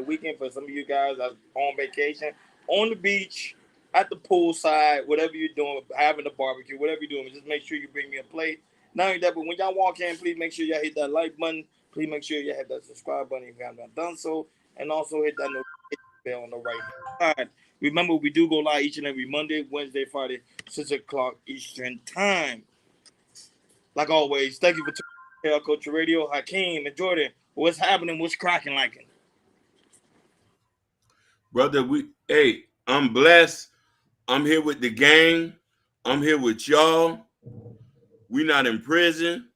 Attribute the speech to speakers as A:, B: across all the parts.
A: weekend for some of you guys that's on vacation, on the beach, at the poolside, whatever you're doing, having a barbecue, whatever you're doing, just make sure you bring me a plate. Not only that, but when y'all walk in, please make sure y'all hit that like button. Please make sure you hit that subscribe button if you have not done so, and also hit that notification bell on the right hand side. Remember, we do go live each and every Monday, Wednesday, Friday, 6 o'clock Eastern Time. Like always, thank you for tuning in to Culture Radio. Hakeem and Jordan, what's happening? What's cracking like it?
B: Brother, I'm blessed. I'm here with the gang. I'm here with y'all. We not in prison.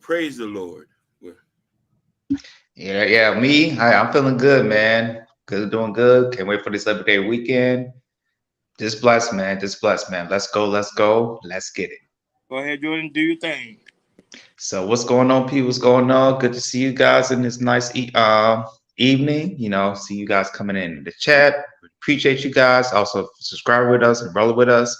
B: Praise the Lord.
C: I'm feeling good, man. Good, doing good. Can't wait for this everyday weekend. Just blessed, man. Just blessed, man. Let's go. Let's get it.
A: Go ahead, Jordan. Do your thing.
C: So what's going on, people? What's going on? Good to see you guys in this nice evening. See you guys coming in the chat. Appreciate you guys. Also subscribe with us and roll with us.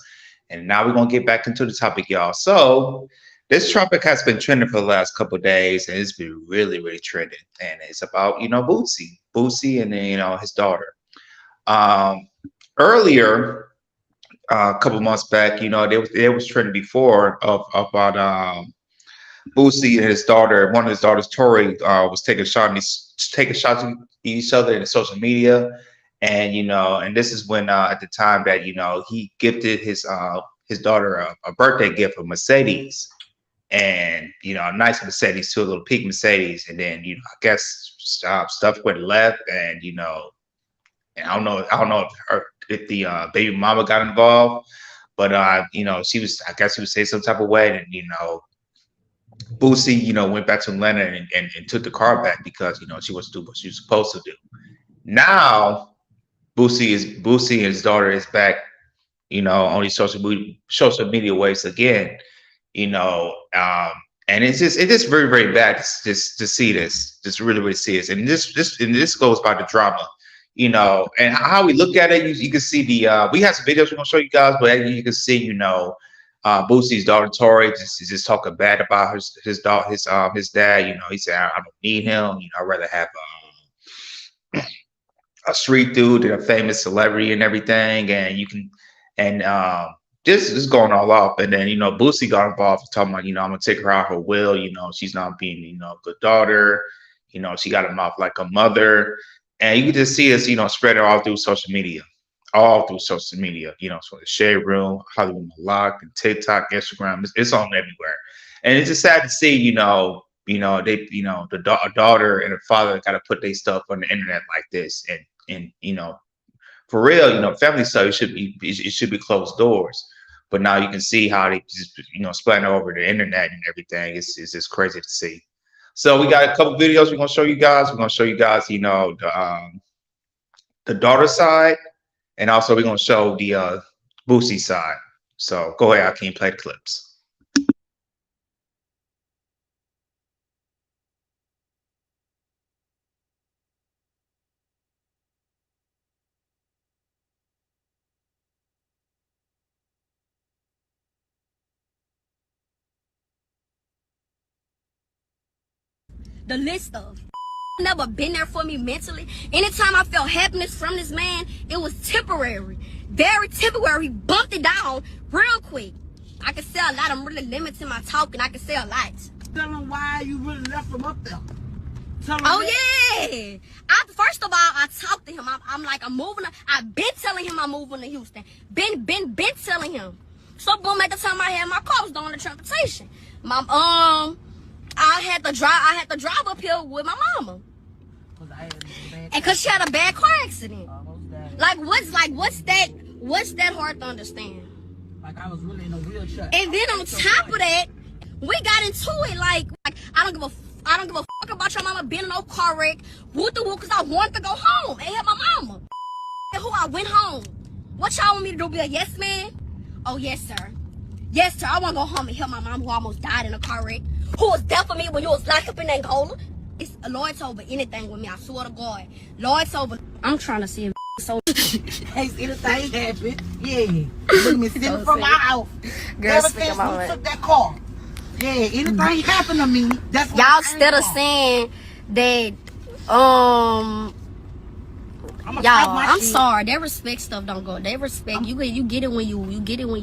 C: And now we're gonna get back into the topic, y'all. So this topic has been trending for the last couple of days, and it's been really, really trending. And it's about Boosie, and then his daughter. Earlier, a couple months back, there was trending before about Boosie and his daughter. One of his daughters, Tori, was taking shots at each other in social media, and this is when at the time that he gifted his daughter a birthday gift of Mercedes, and a nice Mercedes to a little pink Mercedes, and then I guess stuff went left, and and I don't know if the baby mama got involved, but I guess she was saying some type of way, and Boosie, went back to Atlanta and took the car back because, she wasn't doing what she was supposed to do. Now, Boosie and his daughter is back, on these social media waves again, and it's just very, very bad to see this, just really, really see this. And this goes by the drama, and how we look at it. You can see we have some videos we're gonna show you guys, but you can see, Boosie's daughter Tori just talking bad about his dad. He said, I don't need him. I'd rather have a street dude than a famous celebrity and everything. And this is going all off. And then Boosie got involved, talking about I'm gonna take her out her will. She's not being a good daughter. She got him off like a mother, and you can just see this spread it all through social media. So the Shade Room, Hollywood Malak, and TikTok, Instagram, it's on everywhere, and it's just sad to see, a daughter and a father got to put their stuff on the internet like this, and for real, family stuff it should be closed doors, but now you can see how they just splatter over the internet and everything. It's just crazy to see. So we got a couple videos we're gonna show you guys. The daughter side. And also, we're going to show the Boosie side. So go ahead, Hakeem, play the clips.
D: The list of never been there for me mentally. Anytime I felt happiness from this man, it was temporary, very temporary. He bumped it down real quick. I can say a lot. I'm really limiting my talking. I can say a lot.
E: Tell him why you really left him up there.
D: Yeah. First of all, I talked to him. I'm like, I'm moving. I've been telling him I'm moving to Houston. Been telling him. So boom, at the time I had my car, I was doing the transportation. I had to drive up here with my mama. And cause she had a bad car accident. What's that hard to understand?
E: Like I was really in a wheelchair.
D: And then on top of that, we got into it like I don't give a fuck about your mama being in no car wreck. Cause I wanted to go home and help my mama. And who I went home. What y'all want me to do? Be a yes man? Oh yes sir. Yes sir, I wanna go home and help my mom who almost died in a car wreck. Who was there for me when you was locked up in Angola. It's Lord's over anything with me, I swear to God. Lord's over. I'm trying to see if so
E: Hey, anything happened. Yeah. Look at me sitting from my house.
F: Girl,
E: Ever
F: speak
E: since
F: about
E: we
F: it.
E: took that car. Yeah, anything happen to me, that's what
D: Y'all
E: I
D: instead of
E: came
D: saying that,
E: I'ma
D: y'all,
E: talk my
D: I'm
E: shit.
D: sorry. That respect stuff don't go. They respect you. You get it when you get it when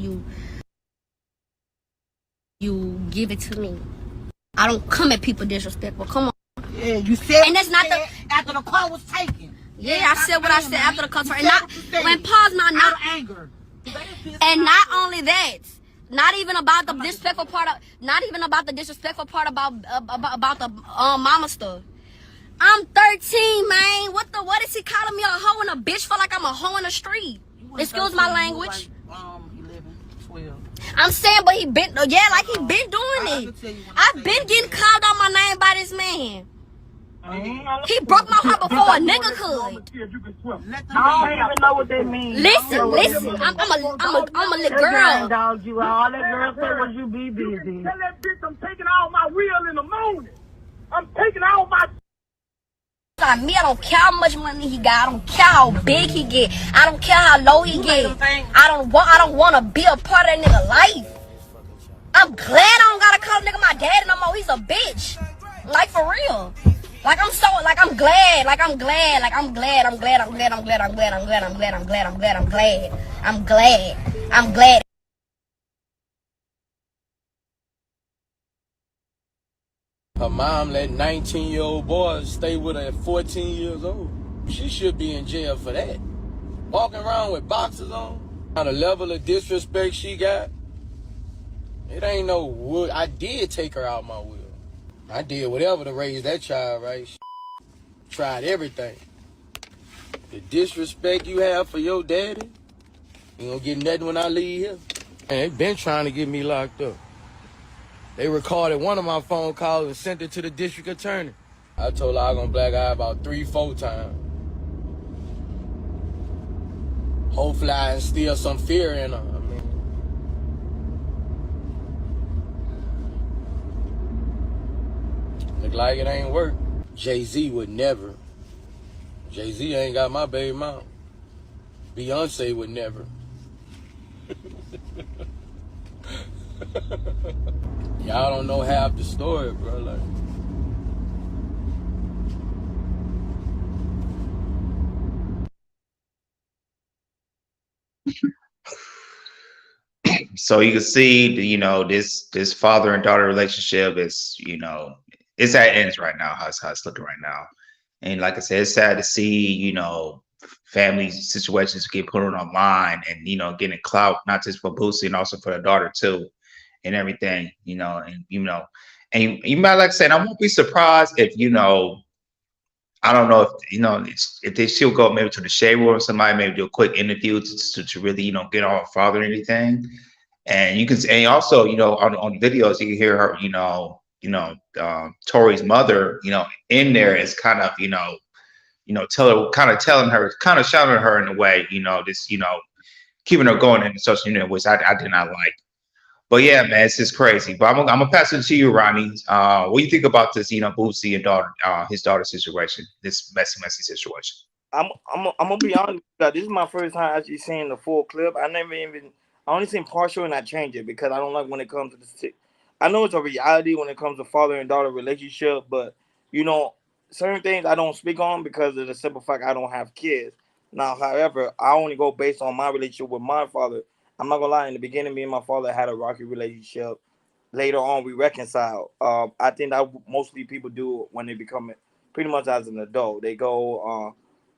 D: you give it to me. I don't come at people disrespectful. Come on.
E: Yeah, you said
D: And that's not the.
E: after the car was taken.
D: Yeah, I said what I said after the customer. And
E: You said
D: not
E: what you said.
D: when pause
E: Out
D: not
E: of anger.
D: and not only that. Not even about the disrespectful part of. Not even about the disrespectful part about the mama stuff. I'm 13, man. What is he calling me a hoe and a bitch for? Like I'm a hoe in the street. Excuse my language.
E: Like, 11, 12.
D: I'm saying, but he been, yeah, like he been doing it. I've been getting called out my name by this man. He broke my heart before a nigga could.
F: I don't even know what that means.
D: Listen. I'm a little girl.
F: Dog, you all that girl said was you be busy. Tell that bitch I'm taking out my wheel in the morning. I'm taking out my.
D: Me, I don't care how much money he got. I don't care how big he get. I don't care how low he get. I don't want to be a part of that nigga life. I'm glad I don't gotta call a nigga my daddy no more. He's a bitch. Like for real. Like I'm glad. I'm glad.
G: Her mom let 19-year-old boys stay with her at 14 years old. She should be in jail for that. Walking around with boxers on. The level of disrespect she got, it ain't no wood. I did take her out my will. I did whatever to raise that child, right? Tried everything. The disrespect you have for your daddy, you don't get nothing when I leave here. And they been trying to get me locked up. They recorded one of my phone calls and sent it to the district attorney. I told her I was gonna black eye about 3-4 times. Hopefully I instill some fear in her. I mean, look like it ain't work. Jay-Z would never. Jay-Z ain't got my baby mom. Beyonce would never. Y'all don't know half the story, bro. Like,
C: So you can see, this father and daughter relationship is, it's at ends right now. How it's looking right now, and like I said, it's sad to see, family situations get put on online, and getting clout not just for Boosie and also for the daughter too, and everything, and you might like saying, I won't be surprised if I don't know if they still go maybe to the shade room or somebody maybe do a quick interview to really get on her father or anything. And you can, and also, on videos, you can hear her, Tori's mother, in there is kind of, telling her, kind of shouting at her in a way, this, keeping her going in the social media, which I did not like. But yeah, man, it's just crazy. But I'm gonna pass it to you, Ronnie. What do you think about this, Boosie and daughter, his daughter situation, this messy situation?
A: I'm gonna be honest. This is my first time actually seeing the full clip. I only seen partial and I changed it because I don't like when it comes to I know it's a reality when it comes to father and daughter relationship, but certain things I don't speak on because of the simple fact I don't have kids. Now, however, I only go based on my relationship with my father. I'm not gonna lie. In the beginning, me and my father had a rocky relationship. Later on, we reconciled. I think that mostly people do when they become pretty much as an adult. They go.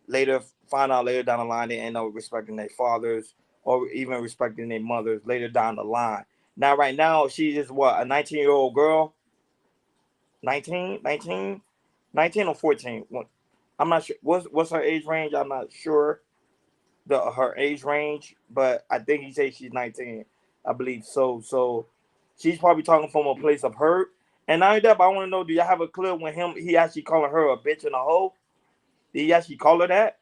A: Later find out later down the line they end up respecting their fathers or even respecting their mothers later down the line. Now right now she's just what, a 19-year-old girl. 19 or 14. I'm not sure what's her age range. I'm not sure her age range, but I think he says she's 19. I believe so she's probably talking from a place of hurt. And not only that, but I want to know, do y'all have a clip when he actually calling her a bitch and a hoe? Did he actually call her that?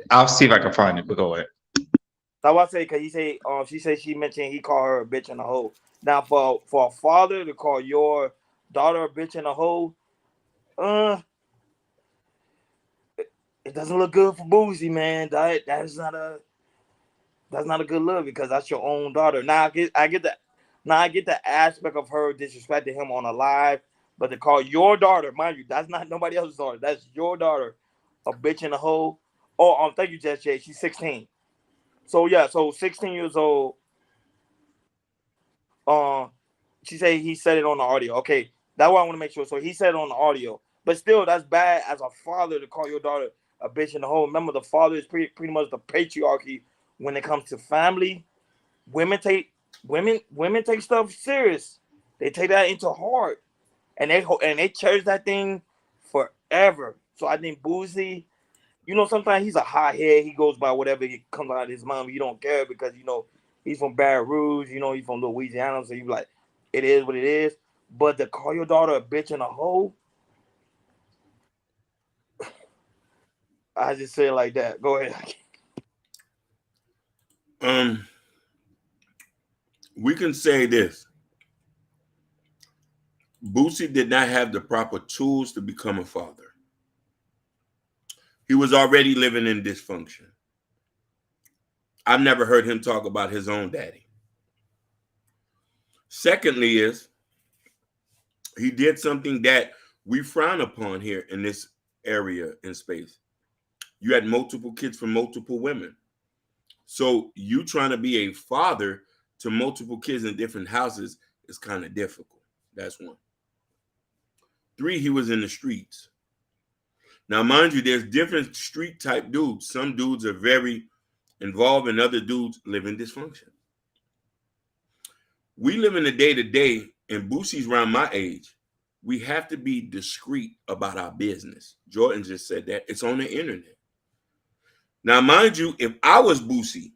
C: I'll see if I can find it, but go ahead.
A: So I say, because she said she mentioned he called her a bitch and a hoe. Now, for a father to call your daughter a bitch and a hoe, it doesn't look good for Boosie, man. That's not a good look because that's your own daughter. Now I get that. Now I get the aspect of her disrespecting him on a live, but to call your daughter, mind you, that's not nobody else's daughter. That's your daughter, a bitch in a hole. Oh, thank you, Jess J. She's 16. So yeah, so 16 years old. Uh, she said he said it on the audio. Okay, that's what I want to make sure. So he said it on the audio, but still, that's bad as a father to call your daughter a bitch in the hole. Remember, the father is pretty much the patriarchy when it comes to family. Women take stuff serious. They take that into heart, and they cherish that thing forever. So I think Boosie, sometimes he's a hothead. He goes by whatever comes out of his mouth. You don't care because he's from Baton Rouge. He's from Louisiana. So you like, it is what it is. But to call your daughter a bitch and a hoe, I just say it like that. Go ahead.
B: We can say this. Boosie did not have the proper tools to become a father. He was already living in dysfunction. I've never heard him talk about his own daddy. Secondly is, he did something that we frown upon here in this area in space. You had multiple kids from multiple women. So you trying to be a father to multiple kids in different houses is kind of difficult. That's one. 3, he was in the streets. Now, mind you, there's different street type dudes. Some dudes are very involved and other dudes live in dysfunction. We live in the day-to-day, and Boosie's around my age. We have to be discreet about our business. Jordan just said that. It's on the internet. Now, mind you, if I was Boosie,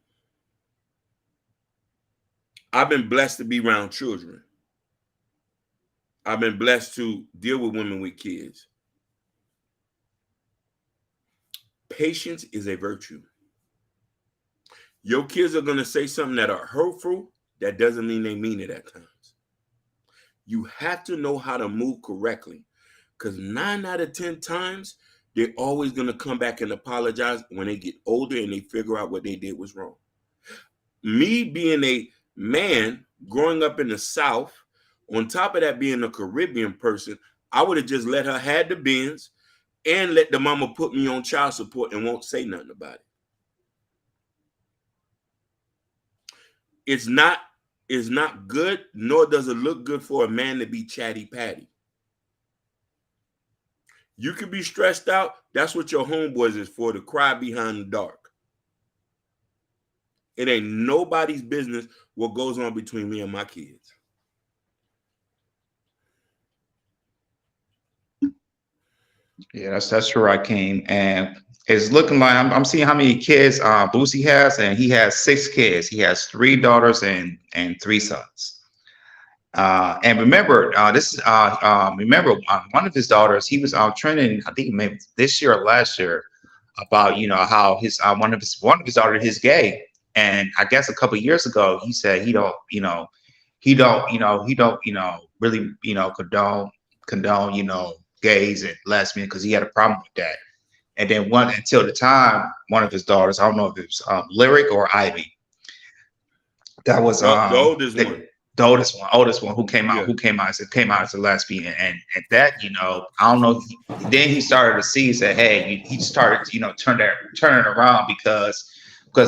B: I've been blessed to be around children. I've been blessed to deal with women with kids. Patience is a virtue. Your kids are going to say something that are hurtful. That doesn't mean they mean it at times. You have to know how to move correctly, because 9 out of 10 times, they're always going to come back and apologize when they get older and they figure out what they did was wrong. Me being a man growing up in the South, on top of that being a Caribbean person, I would have just let her have the bins and let the mama put me on child support and won't say nothing about it. It's not good, nor does it look good for a man to be chatty patty. You can be stressed out. That's what your homeboys is for, to cry behind the dark. It ain't nobody's business what goes on between me and my kids.
C: Yeah, that's true, Rakeem. And it's looking like I'm seeing how many kids Boosie has, and he has 6 kids. He has 3 daughters and 3 sons. And remember, one of his daughters, he was trending, I think maybe this year or last year, about how his one of his daughters is gay, and I guess a couple of years ago he said he don't really condone gays and lesbians, because he had a problem with that. And then until the time, one of his daughters, I don't know if it was Lyric or Ivy, that was
B: the oldest one.
C: The oldest one who came out as a lesbian, and that I don't know. Then he started to see, said, hey, he started turning it around, because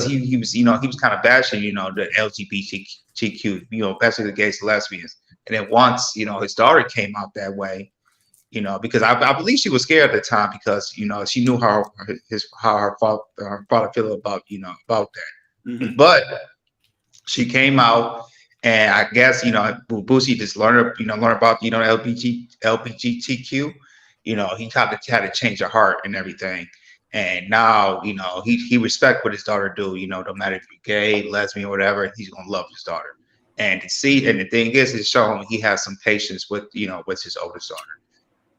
C: he was kind of bashing the LGBTQ, especially the gays and lesbians. And then once his daughter came out that way, because I believe she was scared at the time, because she knew how her father feel about about that. Mm-hmm. But she came out, and I guess Boosie just learned about LGBTQ. He had to change her heart and everything. And now he respect what his daughter do. No matter if you're gay, lesbian, or whatever, he's gonna love his daughter. And the thing is, it's showing he has some patience with with his oldest daughter.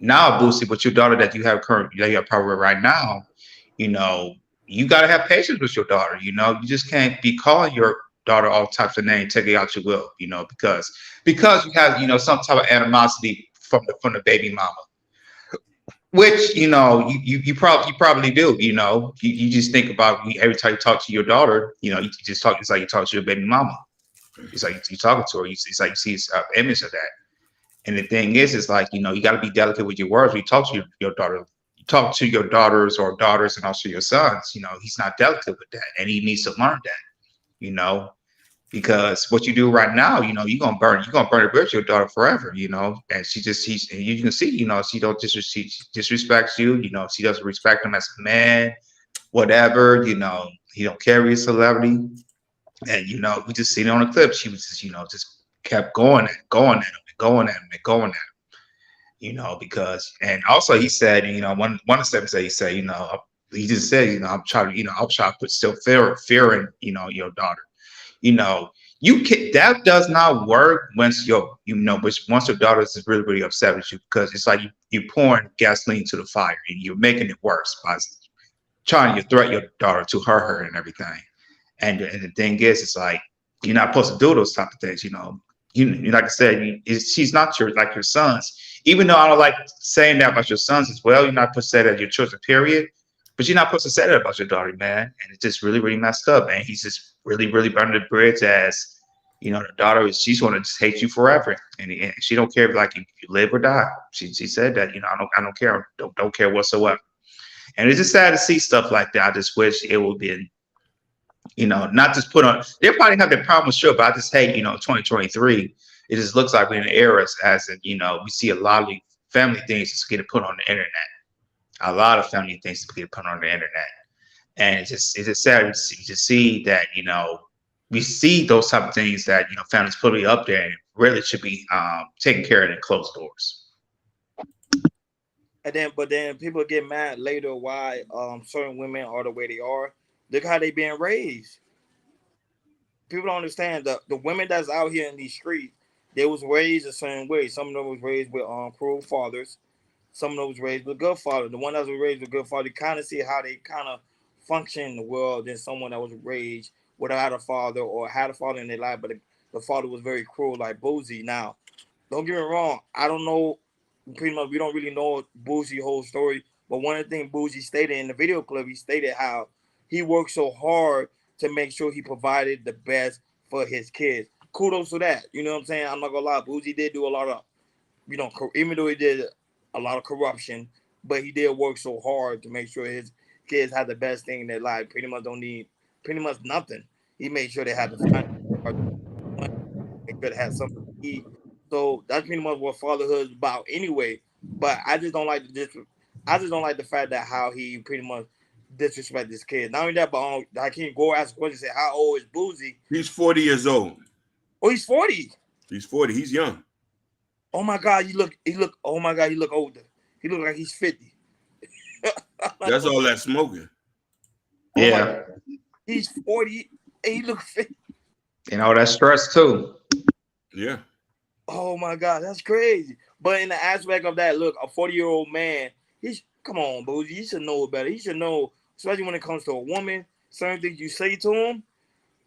C: Now, Boosie, with your daughter that you have probably right now, you got to have patience with your daughter. You just can't be calling your daughter all types of names, take it out your will, because you have some type of animosity from the baby mama, which you probably do. You just think about every time you talk to your daughter, you just talk just like you talk to your baby mama. It's like you talking to her. It's like you see an image of that. And the thing is like, you know, you got to be delicate with your words when you talk to your daughter. You talk to your daughters and also your sons. You know, he's not delicate with that, and he needs to learn that. You know, because what you do right now, you know, you're gonna burn the bridge with your daughter forever. You know, and and you can see, you know, she disrespects you. You know, she doesn't respect him as a man, whatever. You know, he don't carry a celebrity, and you know, we just seen it on the clip. She was just, you know, just kept going at him, and going at him, and going at him. You know, because, and also he said, you know, one of the statements that he said, you know, he just said, you know, I'm trying to put still fear in, you know, your daughter. You know, you can that does not work once once your daughter is really, really upset with you, because it's like you pouring gasoline to the fire and you're making it worse by trying to threat your daughter to hurt her and everything. And the thing is, it's like you're not supposed to do those type of things. You know, like I said, she's not your sons. Even though I don't like saying that about your sons as well, you're not supposed to say that your children, period. But you're not supposed to say that about your daughter, man. And it's just really, really messed up, man. He's just really, really burning the bridge as, you know, the daughter she's going to just hate you forever, and she don't care if you live or die. She said that, you know, I don't care, don't care whatsoever. And it's just sad to see stuff like that. I just wish it would be, you know, not just put on. They probably have their problems, sure, but I just hate, you know, 2023. It just looks like we're in an era as in, you know, we see a lot of family things just getting put on the internet. A lot of family things just getting put on the internet, and it's just sad to see that, you know, we see those type of things that, you know, families put it up there and really should be taken care of in closed doors.
A: But then people get mad later why certain women are the way they are. Look how they being raised. People don't understand the women that's out here in these streets. They was raised a certain way. Some of them was raised with cruel fathers. Some of them was raised with good father. The one that was raised with good father, you kind of see how they kind of function in the world than someone that was raised without a father or had a father in their life, but the father was very cruel, like Boosie. Now, don't get me wrong. I don't know. Pretty much, we don't really know Boosie's whole story. But one of the things Boosie stated in the video clip, he stated how he worked so hard to make sure he provided the best for his kids. Kudos to that. You know what I'm saying? I'm not gonna lie. Boosie did do a lot of, you know, even though he did a lot of corruption, but he did work so hard to make sure his kids had the best thing in their life. Pretty much don't need pretty much nothing. He made sure they had the finance, make sure they had something to eat. So that's pretty much what fatherhood is about anyway. But I just don't like I just don't like the fact that how he pretty much disrespect his kids. Not only that, but I can't go ask a question. Say, how old is Boosie?
B: He's 40 years old.
A: Oh, he's 40.
B: He's 40. He's young.
A: Oh my God, he look. Oh my God, he look older. He look like he's 50.
B: That's all that smoking.
A: Oh
C: Yeah,
A: he's 40 and he look 50.
C: and all that stress too.
B: Yeah.
A: Oh my God, that's crazy. But in the aspect of that, look, a 40-year-old man, come on, Boozy, he should know better. He should know, especially when it comes to a woman, certain things you say to him,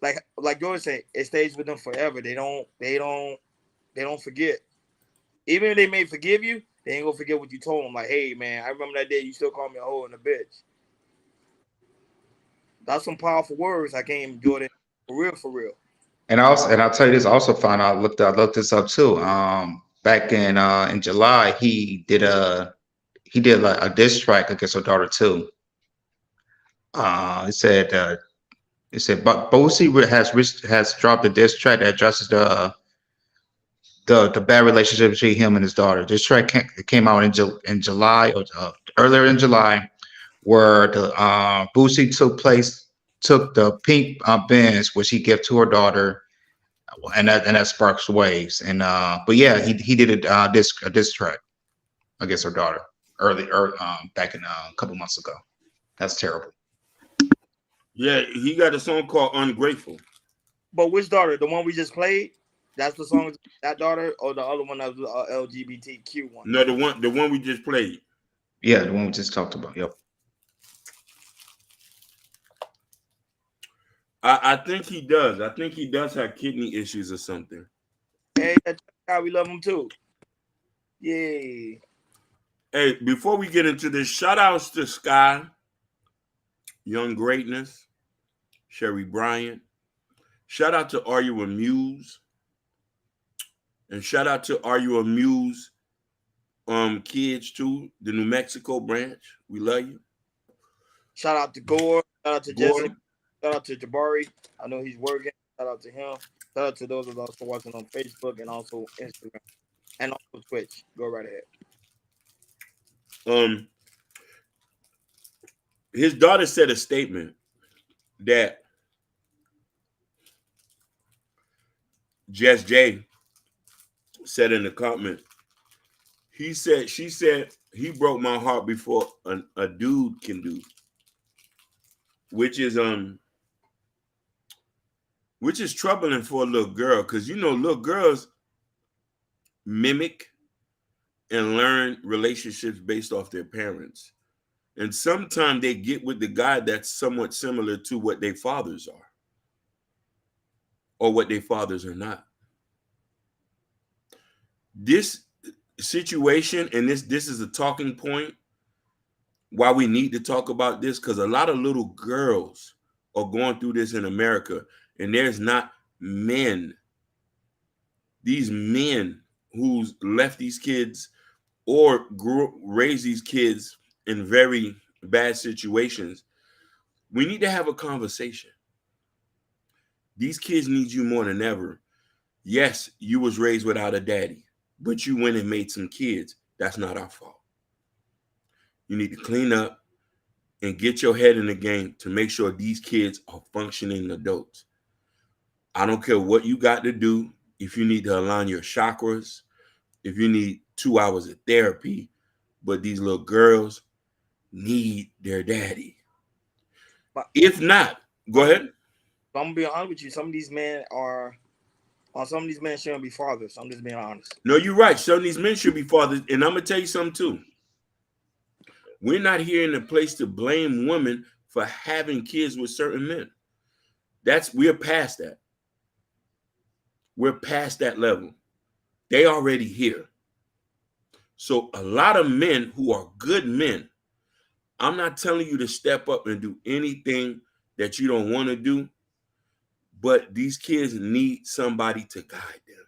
A: like George said, it stays with them forever. They don't forget. Even if they may forgive you, they ain't gonna forget what you told them. Like, hey man, I remember that day you still called me a hoe and a bitch. That's some powerful words. I can't even do it for real, for real.
C: And I'll tell you this. I also found out. I looked this up too. Back in July, he did like a diss track against her daughter too. It said but Boosie has dropped a diss track that addresses the bad relationship between him and his daughter. This track came out in July, or earlier in July, where the Boosie took the pink Benz, which he gave to her daughter, and that sparks waves. And but yeah, he did a diss track against her daughter back in a couple months ago. That's terrible.
B: Yeah, he got a song called Ungrateful.
A: But which daughter? The one we just played? That's the song, that daughter, or the other one that was LGBTQ one?
B: No, the one we just played.
C: Yeah, the one we just talked about. Yep.
B: I think he does. I think he does have kidney issues or something.
A: Hey, that's how we love him too. Yay.
B: Hey, before we get into this, shout outs to Sky, Young Greatness, Sherry Bryant, Shout out to Are You Amused? And shout out to Are You Amused kids too, the New Mexico branch. We love you.
A: Shout out to Gore. Shout out to
B: Gore.
A: Jesse. Shout out to Jabari. I know he's working. Shout out to him. Shout out to those of us who are watching on Facebook and also Instagram and also Twitch. Go right ahead.
B: His daughter said a statement that Jess J said in the comment. She said he broke my heart before a dude can do, which is troubling for a little girl, because little girls mimic and learn relationships based off their parents. And sometimes they get with the guy that's somewhat similar to what their fathers are or what their fathers are not. This situation, and this is a talking point why we need to talk about this, because a lot of little girls are going through this in America, and there's not these men who's left these kids or raised these kids in very bad situations. We need to have a conversation. These kids need you more than ever. Yes, you was raised without a daddy, but you went and made some kids. That's not our fault. You need to clean up and get your head in the game to make sure these kids are functioning adults. I don't care what you got to do. If you need to align your chakras, if you need 2 hours of therapy, but these little girls need their daddy.
A: But
B: if not, go ahead.
A: I'm gonna be honest with you. Some of these men shouldn't be fathers. I'm just being honest.
B: No, you're right. Some of these men should be fathers. And I'm gonna tell you something too. We're not here in a place to blame women for having kids with certain men. We're past that. We're past that level. They already here. So a lot of men who are good men, I'm not telling you to step up and do anything that you don't want to do, but these kids need somebody to guide them.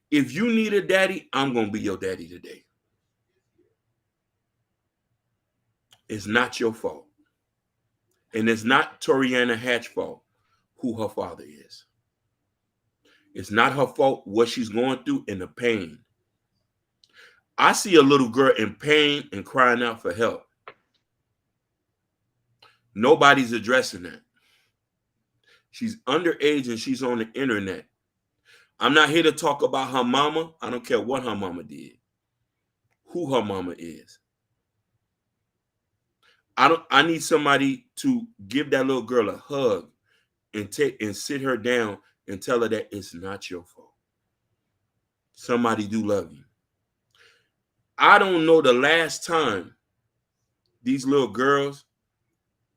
B: If you need a daddy, I'm going to be your daddy today. It's not your fault. And it's not Toriana Hatch's fault who her father is. It's not her fault what she's going through and the pain. I see a little girl in pain and crying out for help. Nobody's addressing that. She's underage and she's on the internet. I'm not here to talk about her mama. I don't care what her mama did, who her mama is. I need somebody to give that little girl a hug and sit her down and tell her that it's not your fault. Somebody do love you. I don't know the last time these little girls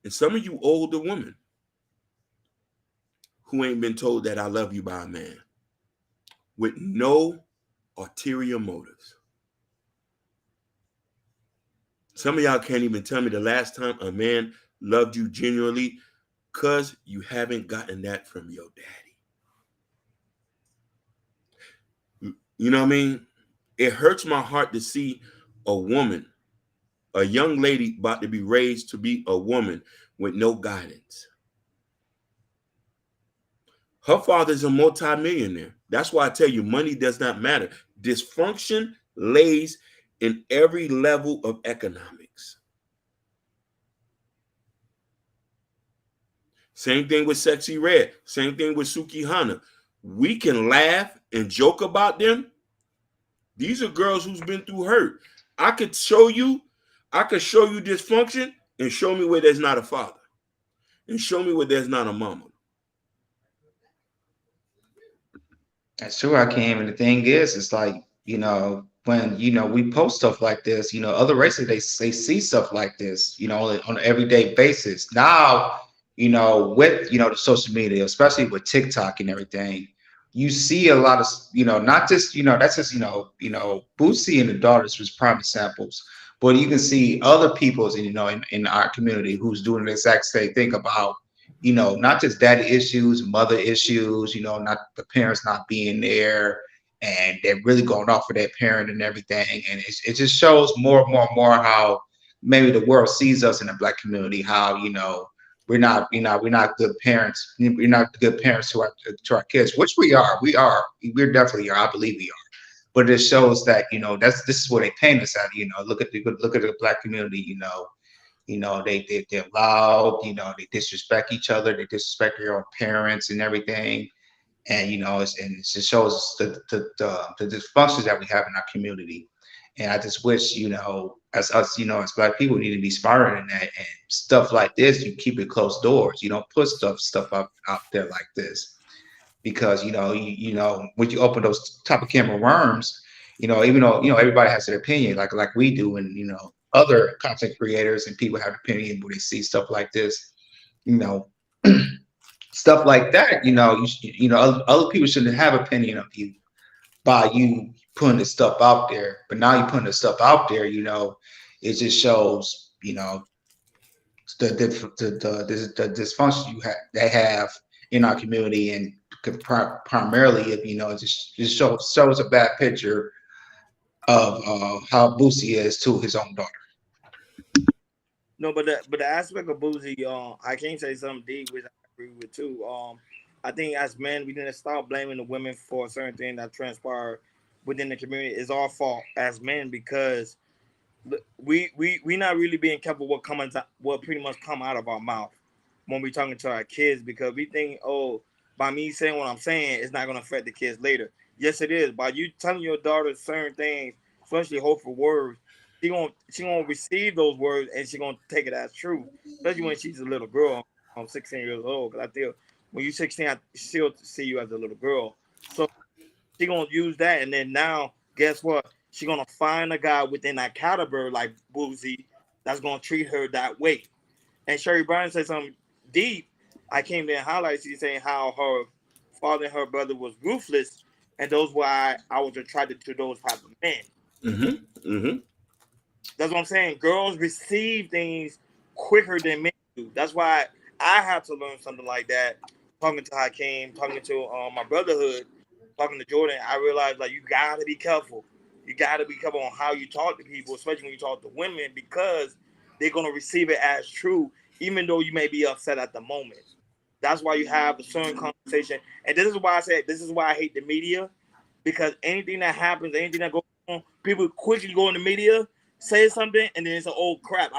B: and some of you older women who ain't been told that I love you by a man with no ulterior motives. Some of y'all can't even tell me the last time a man loved you genuinely, because you haven't gotten that from your daddy. You know what I mean? It hurts my heart to see a woman, a young lady about to be raised to be a woman with no guidance. Her father's a multimillionaire. That's why I tell you, money does not matter. Dysfunction lays in every level of economics. Same thing with Sexy Red. Same thing with Suki Hana. We can laugh and joke about them. These are girls who's been through hurt. I could show you dysfunction and show me where there's not a father. And show me where there's not a mama.
C: That's true, Hakeem. And the thing is, it's like, when, we post stuff like this, other races, they see stuff like this, on an everyday basis. Now, with, the social media, especially with TikTok and everything, you see a lot of, not just, that's just, Boosie and the daughters was prime examples, but you can see other people's, in our community who's doing the exact same thing about, not just daddy issues, mother issues, not the parents not being there, and they're really going off for their parent and everything. And it just shows more and more and more how maybe the world sees us in the black community, how, we're not good parents. We're not good parents to our kids, which we are. We're definitely are. I believe we are. But it shows that, this is what they paint us at. Look at the black community. They're loud. They disrespect each other. They disrespect their own parents and everything. And it just shows the dysfunctions that we have in our community. And I just wish, as us, as black people, need to be smarter than that. And stuff like this, you keep it closed doors. You don't put stuff up out there like this, because when you open those type of camera worms, even though everybody has their opinion, like we do, and other content creators and people have opinion when they see stuff like this, you know stuff like that. Other people shouldn't have opinion of you by you putting this stuff out there. But now you're putting this stuff out there, it just shows, the dysfunction they have in our community, and primarily, if it just shows a bad picture of how Boosie is to his own daughter.
A: No, but the aspect of Boosie, I can't say something deep, which I agree with too. I think as men, we need to stop blaming the women for certain things that transpire within the community. It's our fault as men, because we not really being careful what pretty much come out of our mouth when we talking to our kids, because we think, oh, by me saying what I'm saying, it's not gonna affect the kids later. Yes, it is. By you telling your daughter certain things, especially hopeful words, she gonna receive those words, and she gonna take it as true. Especially when she's a little girl. I'm 16 years old, because I feel when you're 16, I still see you as a little girl. So she gonna use that, and then now, guess what? She gonna find a guy within that caliber like Boozy that's gonna treat her that way. And Sherry Bryan said something deep. I came there and highlighted. She's saying how her father and her brother was ruthless, and those why I was attracted to those type of men.
B: Mm-hmm. Mm-hmm.
A: That's what I'm saying. Girls receive things quicker than men do. That's why I had to learn something like that. Talking to Hakeem, talking to my brotherhood, talking to Jordan, I realized, like, you gotta be careful. You gotta be careful on how you talk to people, especially when you talk to women, because they're gonna receive it as true, even though you may be upset at the moment. That's why you have a certain conversation. And this is why I said this is why I hate the media, because anything that happens, anything that goes on, people quickly go in the media, say something, and then it's an old crap.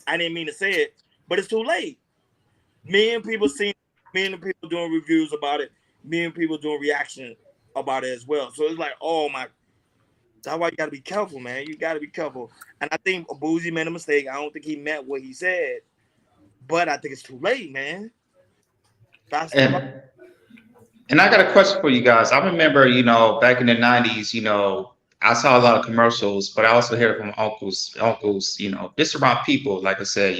A: I didn't mean to say it, but it's too late. Me and people seeing, me and the people doing reviews about it, me and people doing reaction about it as well. So it's like, oh my, that's why you gotta be careful, man. You gotta be careful. And I think Boozy made a mistake. I don't think he meant what he said, but I think it's too late, man. That's too late.
C: And I got a question for you guys. I remember, back in the '90s, I saw a lot of commercials, but I also hear it from uncles, just around people. Like I said,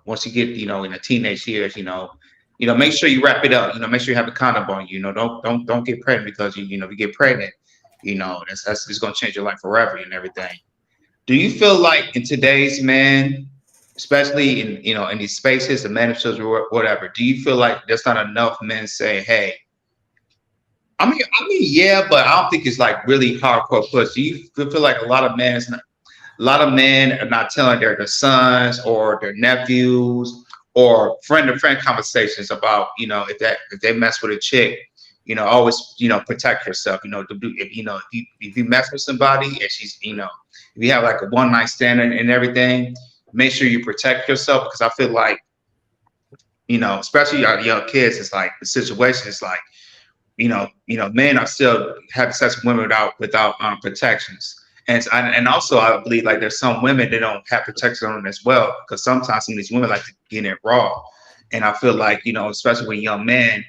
C: once you get, in the teenage years, make sure you wrap it up. Make sure you have a condom on you. Don't get pregnant, because if you get pregnant, that's just gonna change your life forever and everything. Do you feel like in today's man, especially in these spaces, the men of children, whatever, do you feel like there's not enough men say, hey? Yeah, but I don't think it's like really hardcore push. Do you feel like a lot of men are not telling their sons or their nephews or friend to friend conversations about, if they mess with a chick, always, protect yourself. If you mess with somebody, and she's, if you have like a one night stand and everything, make sure you protect yourself, because I feel like, especially our young kids, it's like the situation is like, men are still having sex with women without protections. And also I believe like there's some women that don't have protection on them as well, because sometimes some of these women like to get it raw. And I feel like, especially with young men,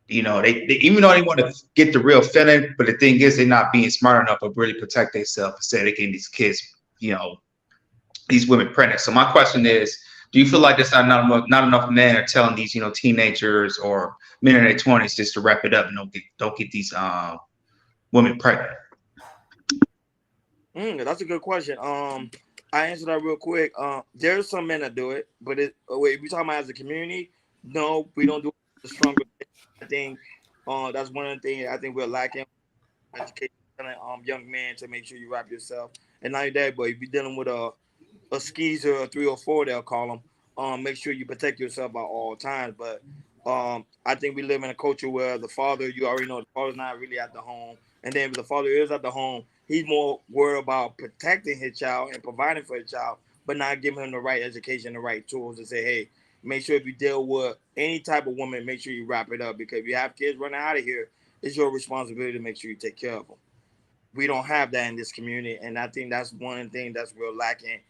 C: they even though they want to get the real feeling, but the thing is they're not being smart enough to really protect themselves instead of getting these kids, these women pregnant. So my question is, do you feel like there's not enough men are telling these, teenagers or men in their 20s just to wrap it up and don't get these women pregnant?
A: That's a good question. I answer that real quick. There's some men that do it, but if you're talking about as a community, No, we don't do the stronger. I think that's one of the things I think we're lacking education. Young man, to make sure you wrap yourself. And not only that, but if you're dealing with a skeezer, a 3 or 4, they'll call them. Make sure you protect yourself at all times. But I think we live in a culture where the father, you already know, the father's not really at the home. And then if the father is at the home, he's more worried about protecting his child and providing for his child, but not giving him the right education, the right tools to say, hey, make sure if you deal with any type of woman, make sure you wrap it up. Because if you have kids running out of here, it's your responsibility to make sure you take care of them. We don't have that in this community, and I think that's one thing that's real lacking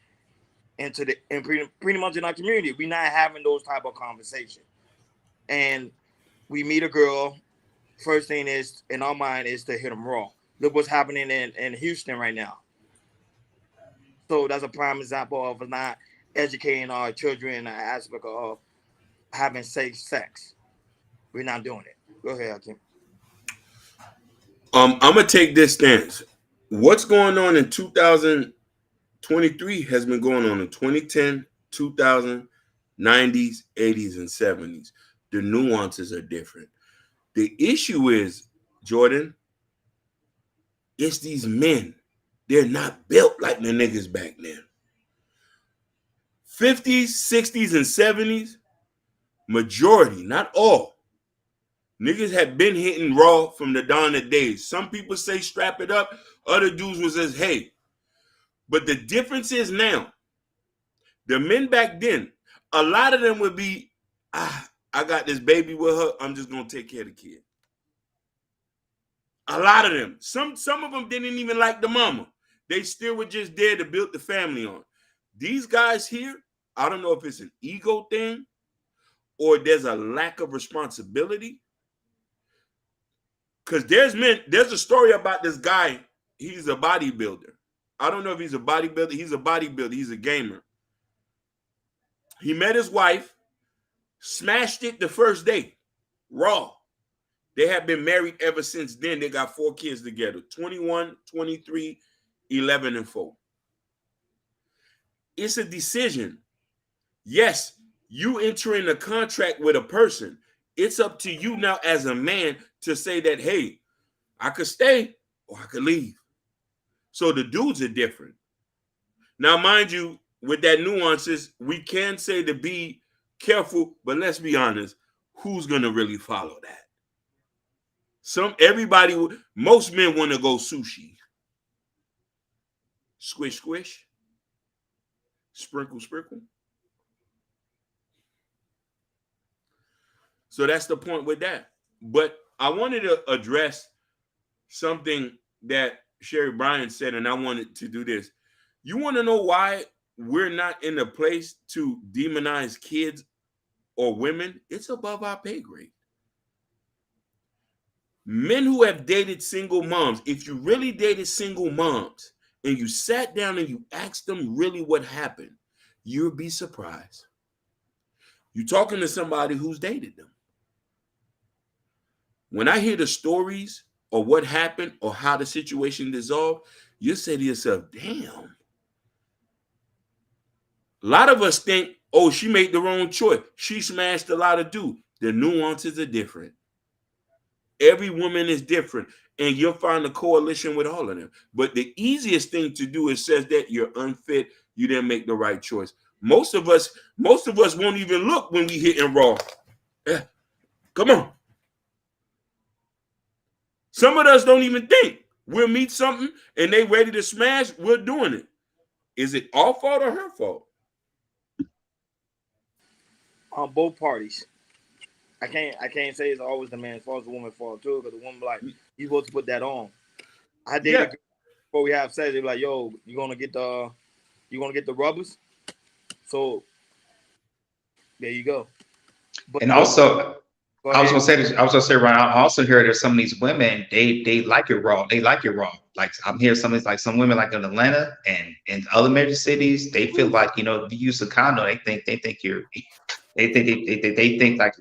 A: into the and pretty much in our community. We're not having those type of conversations. And we meet a girl, first thing is in our mind is to hit them raw. Look what's happening in Houston right now. So that's a prime example of not educating our children in the aspect of having safe sex. We're not doing it. Go ahead, Hakeem.
B: I'm gonna take this stance. What's going on in 2023 has been going on in 2010, 2000, 90s, 80s, and 70s. The nuances are different. The issue is, Jordan, it's these men. They're not built like the niggas back then. 50s, 60s, and 70s, majority, not all. Niggas had been hitting raw from the dawn of days. Some people say strap it up. Other dudes was says, hey. But the difference is now, the men back then, a lot of them would be, I got this baby with her. I'm just going to take care of the kid. A lot of them. Some of them didn't even like the mama. They still were just there to build the family on. These guys here, I don't know if it's an ego thing or there's a lack of responsibility. Because there's a story about this guy. He's a bodybuilder. I don't know if he's a bodybuilder. He's a bodybuilder. He's a gamer. He met his wife, smashed it the first day, raw. They have been married ever since then. They got 4 kids together, 21, 23, 11, and 4. It's a decision. Yes, you entering a contract with a person. It's up to you now as a man to say that, hey, I could stay or I could leave. So the dudes are different. Now, mind you, with that nuances, we can say to be careful, but let's be honest, who's going to really follow that? Most men want to go sushi. Squish, squish. Sprinkle, sprinkle. So that's the point with that. But I wanted to address something that Sherry Bryan said, and I wanted to do this. You want to know why we're not in a place to demonize kids or women? It's above our pay grade. Men who have dated single moms, if you really dated single moms and you sat down and you asked them really what happened, you'll be surprised. You're talking to somebody who's dated them. When I hear the stories or what happened or how the situation dissolved, you say to yourself, damn. A lot of us think, oh, she made the wrong choice. She smashed a lot of dudes. The nuances are different. Every woman is different, and you'll find a coalition with all of them. But the easiest thing to do is says that you're unfit, you didn't make the right choice. Most of us won't even look when we hitting raw. Yeah. Come on. Some of us don't even think. We'll meet something and they ready to smash, we're doing it. Is it our fault or her fault?
A: On both parties. I can't say it's always the man's fault, it's the woman's fault too, because the woman like, you supposed to put that on. I did it before we have sex. They be like, yo, you gonna get the rubbers? So there you go. But
C: And also,
A: go
C: I was
A: ahead.
C: gonna say this. I was gonna say, Ryan. I also hear there's some of these women. They like it raw. They like it raw. Like I'm hearing some of these, like some women like in Atlanta and in other major cities. They feel like if you use a condom, they think you're. They think they think like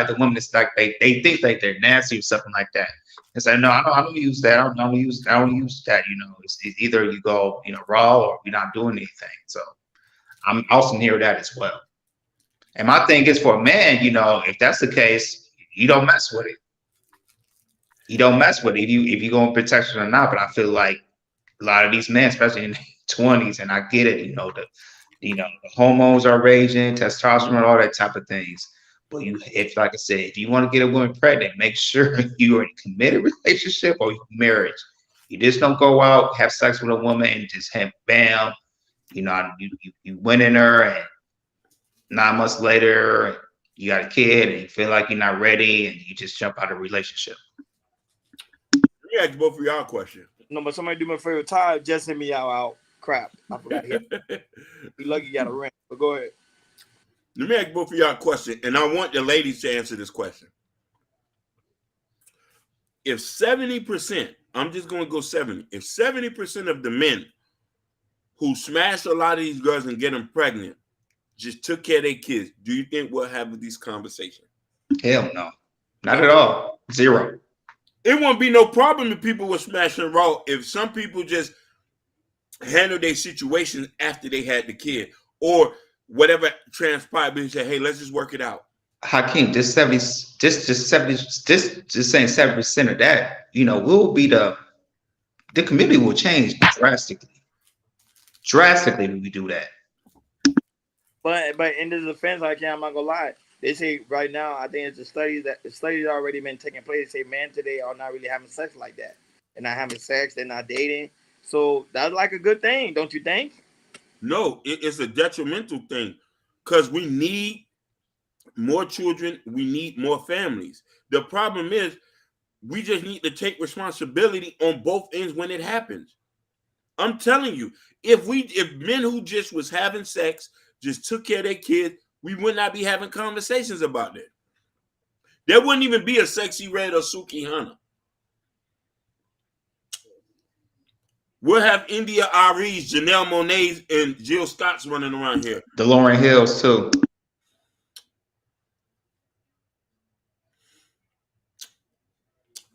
C: the woman is like they think like they're nasty or something like that. And say no, I don't use that. I don't use that. It's either you go raw or you're not doing anything. So I'm also hearing that as well. And my thing is for a man, if that's the case, you don't mess with it. You don't mess with it if you go in protection or not. But I feel like a lot of these men, especially in their 20s, and I get it, the hormones are raging, testosterone, all that type of things. But if like I said, if you want to get a woman pregnant, make sure you're in a committed relationship or marriage. You just don't go out, have sex with a woman, and just have bam, you went in her, and 9 months later you got a kid, and you feel like you're not ready, and you just jump out of a relationship.
B: Let me ask both of y'all a question.
A: No, but somebody do me a favor. Ty just sent me out. Crap, I forgot. You lucky you got a rent. But go ahead.
B: Let me ask both of y'all a question, and I want the ladies to answer this question. If 70%, I'm just going to go 70. If 70% of the men who smash a lot of these girls and get them pregnant just took care of their kids, do you think we'll have these conversations?
C: Hell no. Not at all. Zero.
B: It won't be no problem if people were smashing raw if some people just handle their situation after they had the kid or whatever transpired. They say, hey, let's just work it out.
C: Hakeem, just 70, just saying 70% of that, will be the community will change drastically. Drastically when we do that.
A: But in the defense, I'm not gonna lie. They say right now, I think it's the studies already been taking place. They say men today are not really having sex like that. They're not having sex. They're not dating. So that's like a good thing, don't you think?
B: No, it's a detrimental thing because we need more children. We need more families. The problem is we just need to take responsibility on both ends when it happens. I'm telling you, if men who just was having sex just took care of their kids, we would not be having conversations about it. There wouldn't even be a Sexy Red or Suki Hana. We'll have India Aries, Janelle Monáe's, and Jill Scott's running around here.
C: The Lauryn Hills too.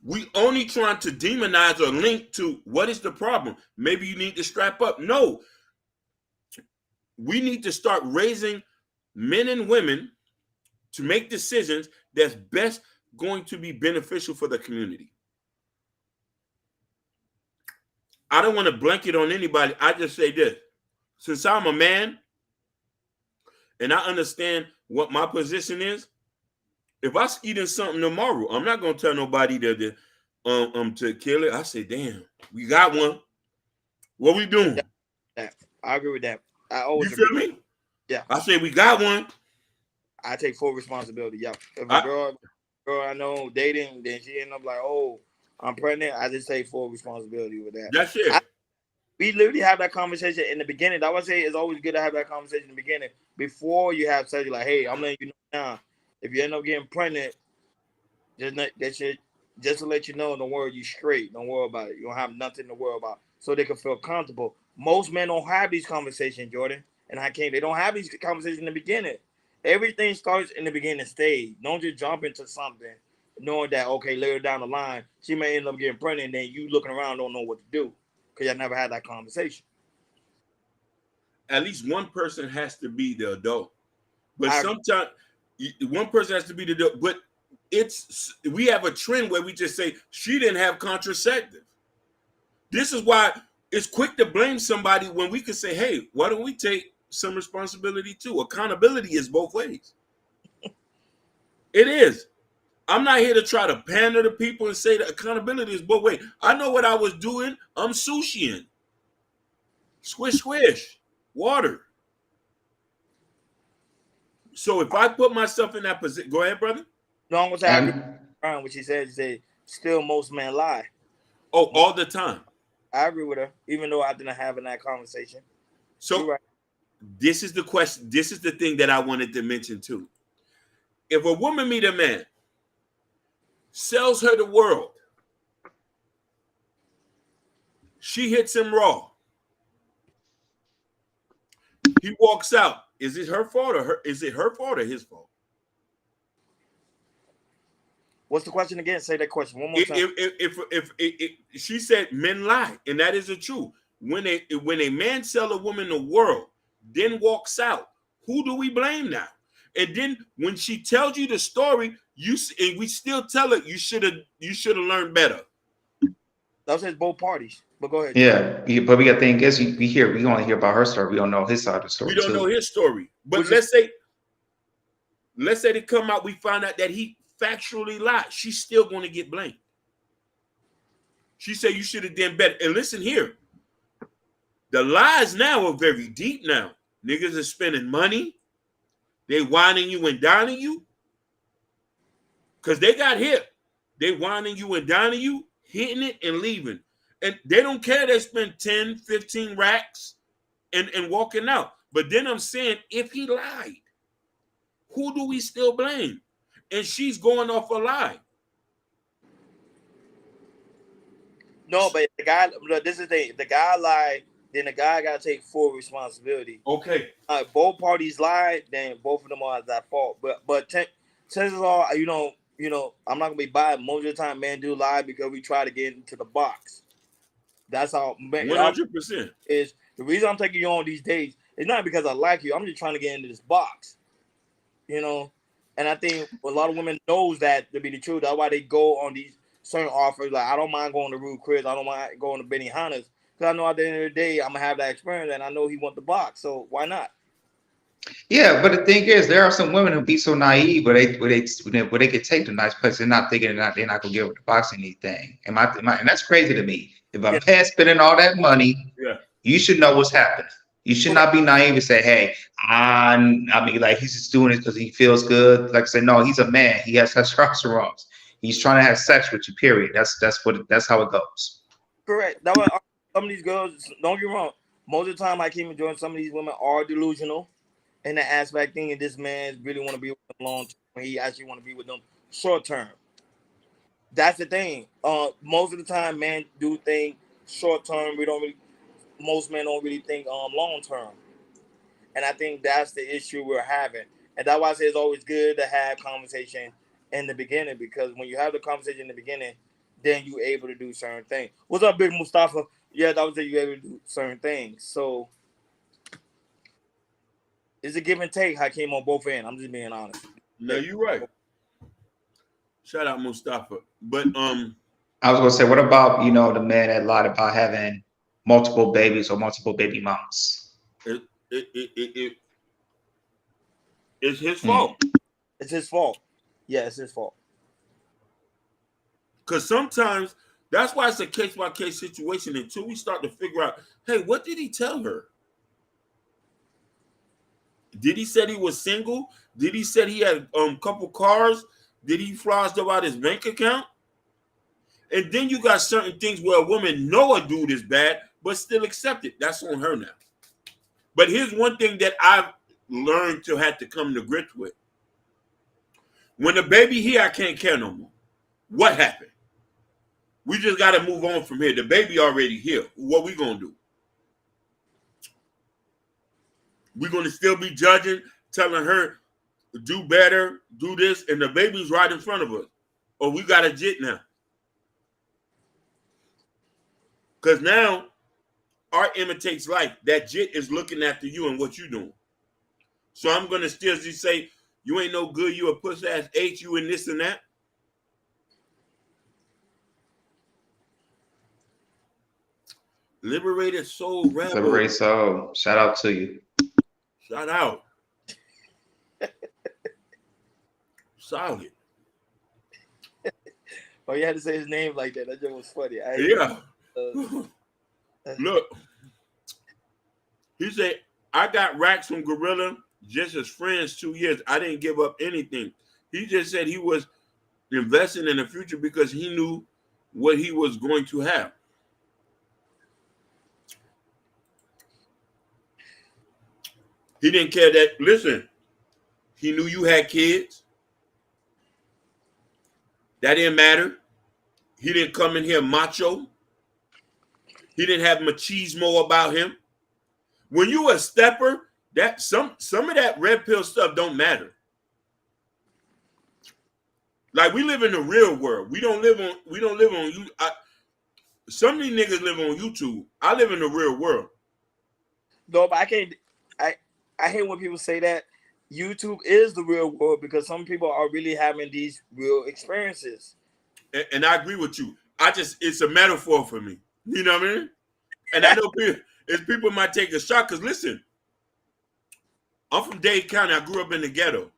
B: We only trying to demonize or link to what is the problem. Maybe you need to strap up. No. We need to start raising men and women to make decisions that's best going to be beneficial for the community. I don't want to blanket on anybody. I just say this. Since I'm a man and I understand what my position is, if I skeet in something tomorrow, I'm not going to tell nobody to kill it. I say, damn, we got one. What we doing?
A: Yeah, I agree with that. I always
B: you feel me?
A: Yeah.
B: I say we got one.
A: I take full responsibility. Yeah. If a girl I know dating, then she end up like, oh, I'm pregnant, I just take full responsibility with that.
B: That's it.
A: We literally have that conversation in the beginning. I would say it's always good to have that conversation in the beginning before you have sex. Like, hey, I'm letting you know now. If you end up getting pregnant, just to let you know, don't worry, you straight. Don't worry about it. You don't have nothing to worry about. So they can feel comfortable. Most men don't have these conversations, Jordan and Hakeem. They don't have these conversations in the beginning. Everything starts in the beginning stage. Don't just jump into something knowing that, okay, later down the line, she may end up getting pregnant, and then you looking around don't know what to do because y'all never had that conversation.
B: At least one person has to be the adult. But sometimes one person has to be the adult. But we have a trend where we just say, she didn't have contraceptive. This is why it's quick to blame somebody when we could say, hey, why don't we take some responsibility too? Accountability is both ways. It is. I'm not here to try to pander to people and say that accountability is both ways. I know what I was doing. I'm sushiing. Squish, squish. Water. So if I put myself in that position, go ahead, brother.
A: No, I'm going to say what she said, still most men lie.
B: Oh, all the time.
A: I agree with her, even though I didn't have that conversation.
B: So right. This is the question. This is the thing that I wanted to mention too. If a woman meet a man, sells her the world, she hits him raw, he walks out. Is it her fault or his fault?
A: What's the question again? Say that question one more time.
B: If she said men lie, and that is the truth. When a man sell a woman the world, then walks out, who do we blame now? And then when she tells you the story, and we still tell it, you should have learned better.
A: That says both parties. But go ahead, Joe.
C: Yeah, but we got thing is we only hear about her story. We don't know his side of the story
B: We don't know
C: too.
B: his story. But
A: Which is
B: let's say they come out, we find out that he factually lied. She's still going to get blamed. She said you should have done better. And listen here, the lies now are very deep now. Niggas are spending money. They whining you and dining you. Because they got hit. They whining you and dining you, hitting it and leaving. And they don't care they spend 10, 15 racks and walking out. But then I'm saying, if he lied, who do we still blame? And she's going off a lie.
A: no, but the guy. This is the guy lied. Then the guy got to take full responsibility.
B: Okay.
A: Both parties lied. Then both of them are at fault. But chances are, you know, I'm not gonna be biased. Most of the time, men do lie because we try to get into the box. That's how.
B: 100%.
A: Is the reason I'm taking you on these dates. It's not because I like you. I'm just trying to get into this box. You know, and I think a lot of women knows that to be the truth. That's why they go on these certain offers. Like, I don't mind going to Rude Chris. I don't mind going to Benny Hanna's. Because I know at the end of the day, I'm going to have that experience, and I know he wants the box. So why not?
C: Yeah, but the thing is, there are some women who be so naive, where they could take the nice place. They're not thinking they're not gonna give her the box anything. And that's crazy to me. If I'm past spending all that money,
B: Yeah.
C: you should know what's happening. You should not be naive and say, "Hey, I mean, like he's just doing it because he feels good." Like I said, no, he's a man. He has testosterone. He's trying to have sex with you. Period. That's how it goes.
A: Correct. That's why some of these girls, don't get me wrong, most of the time I keep enjoying some of these women are delusional in the aspect thing, and this man really want to be with them long term. He actually want to be with them short term. That's the thing. Most of the time, men do think short term. Most men don't really think long term. And I think that's the issue we're having. And that's why I say it's always good to have conversation in the beginning, because when you have the conversation in the beginning, then you're able to do certain things. What's up, Big Mustafa? Yeah, that was it. You're able to do certain things. So it's a give and take. I came on both ends. I'm just being honest.
B: No, you're right. Shout out Mustafa. But
C: I was gonna say, what about the man that lied about having multiple babies or multiple baby moms?
B: It's his fault.
A: It's his fault. Yeah, it's his fault.
B: Because sometimes that's why it's a case-by-case situation until we start to figure out, hey, what did he tell her? Did he say he was single? Did he say he had a couple cars? Did he flash about his bank account? And then you got certain things where a woman know a dude is bad, but still accept it. That's on her now. But here's one thing that I've learned to have to come to grips with. When the baby here, I can't care no more. What happened? We just got to move on from here. The baby already here. What we going to do? We're going to still be judging, telling her, do better, do this, and the baby's right in front of us. Or we got a jit now. Because now, art imitates life. That jit is looking after you and what you're doing. So I'm going to still just say, you ain't no good, you a puss-ass H, you and this and that. Liberated Soul Rebel.
C: Liberated Soul. Shout out to you.
B: Shout out. Solid.
A: Oh, you had to say his name like that. That joke was funny.
B: Yeah. Look. He said, I got racks from Gorilla just as friends 2 years. I didn't give up anything. He just said he was investing in the future because he knew what he was going to have. He didn't care that, listen, he knew you had kids. That didn't matter. He didn't come in here macho. He didn't have machismo about him. When you a stepper, that some of that red pill stuff don't matter. Like, we live in the real world. We don't live on you. Some of these niggas live on YouTube. I live in the real world.
A: No, but I can't. I hate when people say that. YouTube is the real world because some people are really having these real experiences.
B: And I agree with you. It's a metaphor for me. You know what I mean? And I know people might take a shot because listen, I'm from Dade County. I grew up in the ghetto.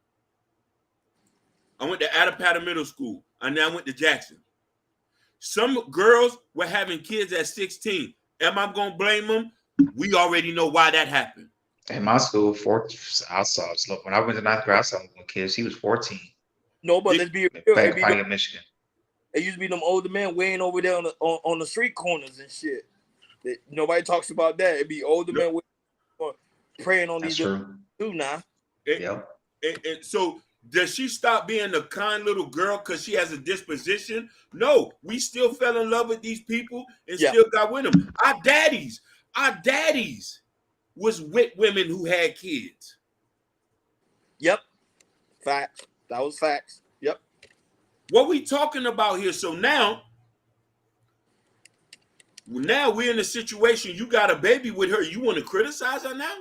B: I went to Attapata Middle School, and then I went to Jackson. Some girls were having kids at 16. Am I gonna blame them? We already know why that happened.
C: In my school, I saw when I went to ninth grade, I saw one kid. She was 14.
A: No, but let's be real.
C: Back in Michigan.
A: It used to be them older men waiting over there on the street corners and shit. Nobody talks about that. It'd be older men praying on
C: That's
A: these
C: true.
A: too now.
C: Yeah.
B: So does she stop being a kind little girl because she has a disposition? No, we still fell in love with these people and still got with them. Our daddies was with women who had kids.
A: Yep. Facts. That was facts. Yep.
B: What we talking about here? So now we're in a situation. You got a baby with her. You want to criticize her now?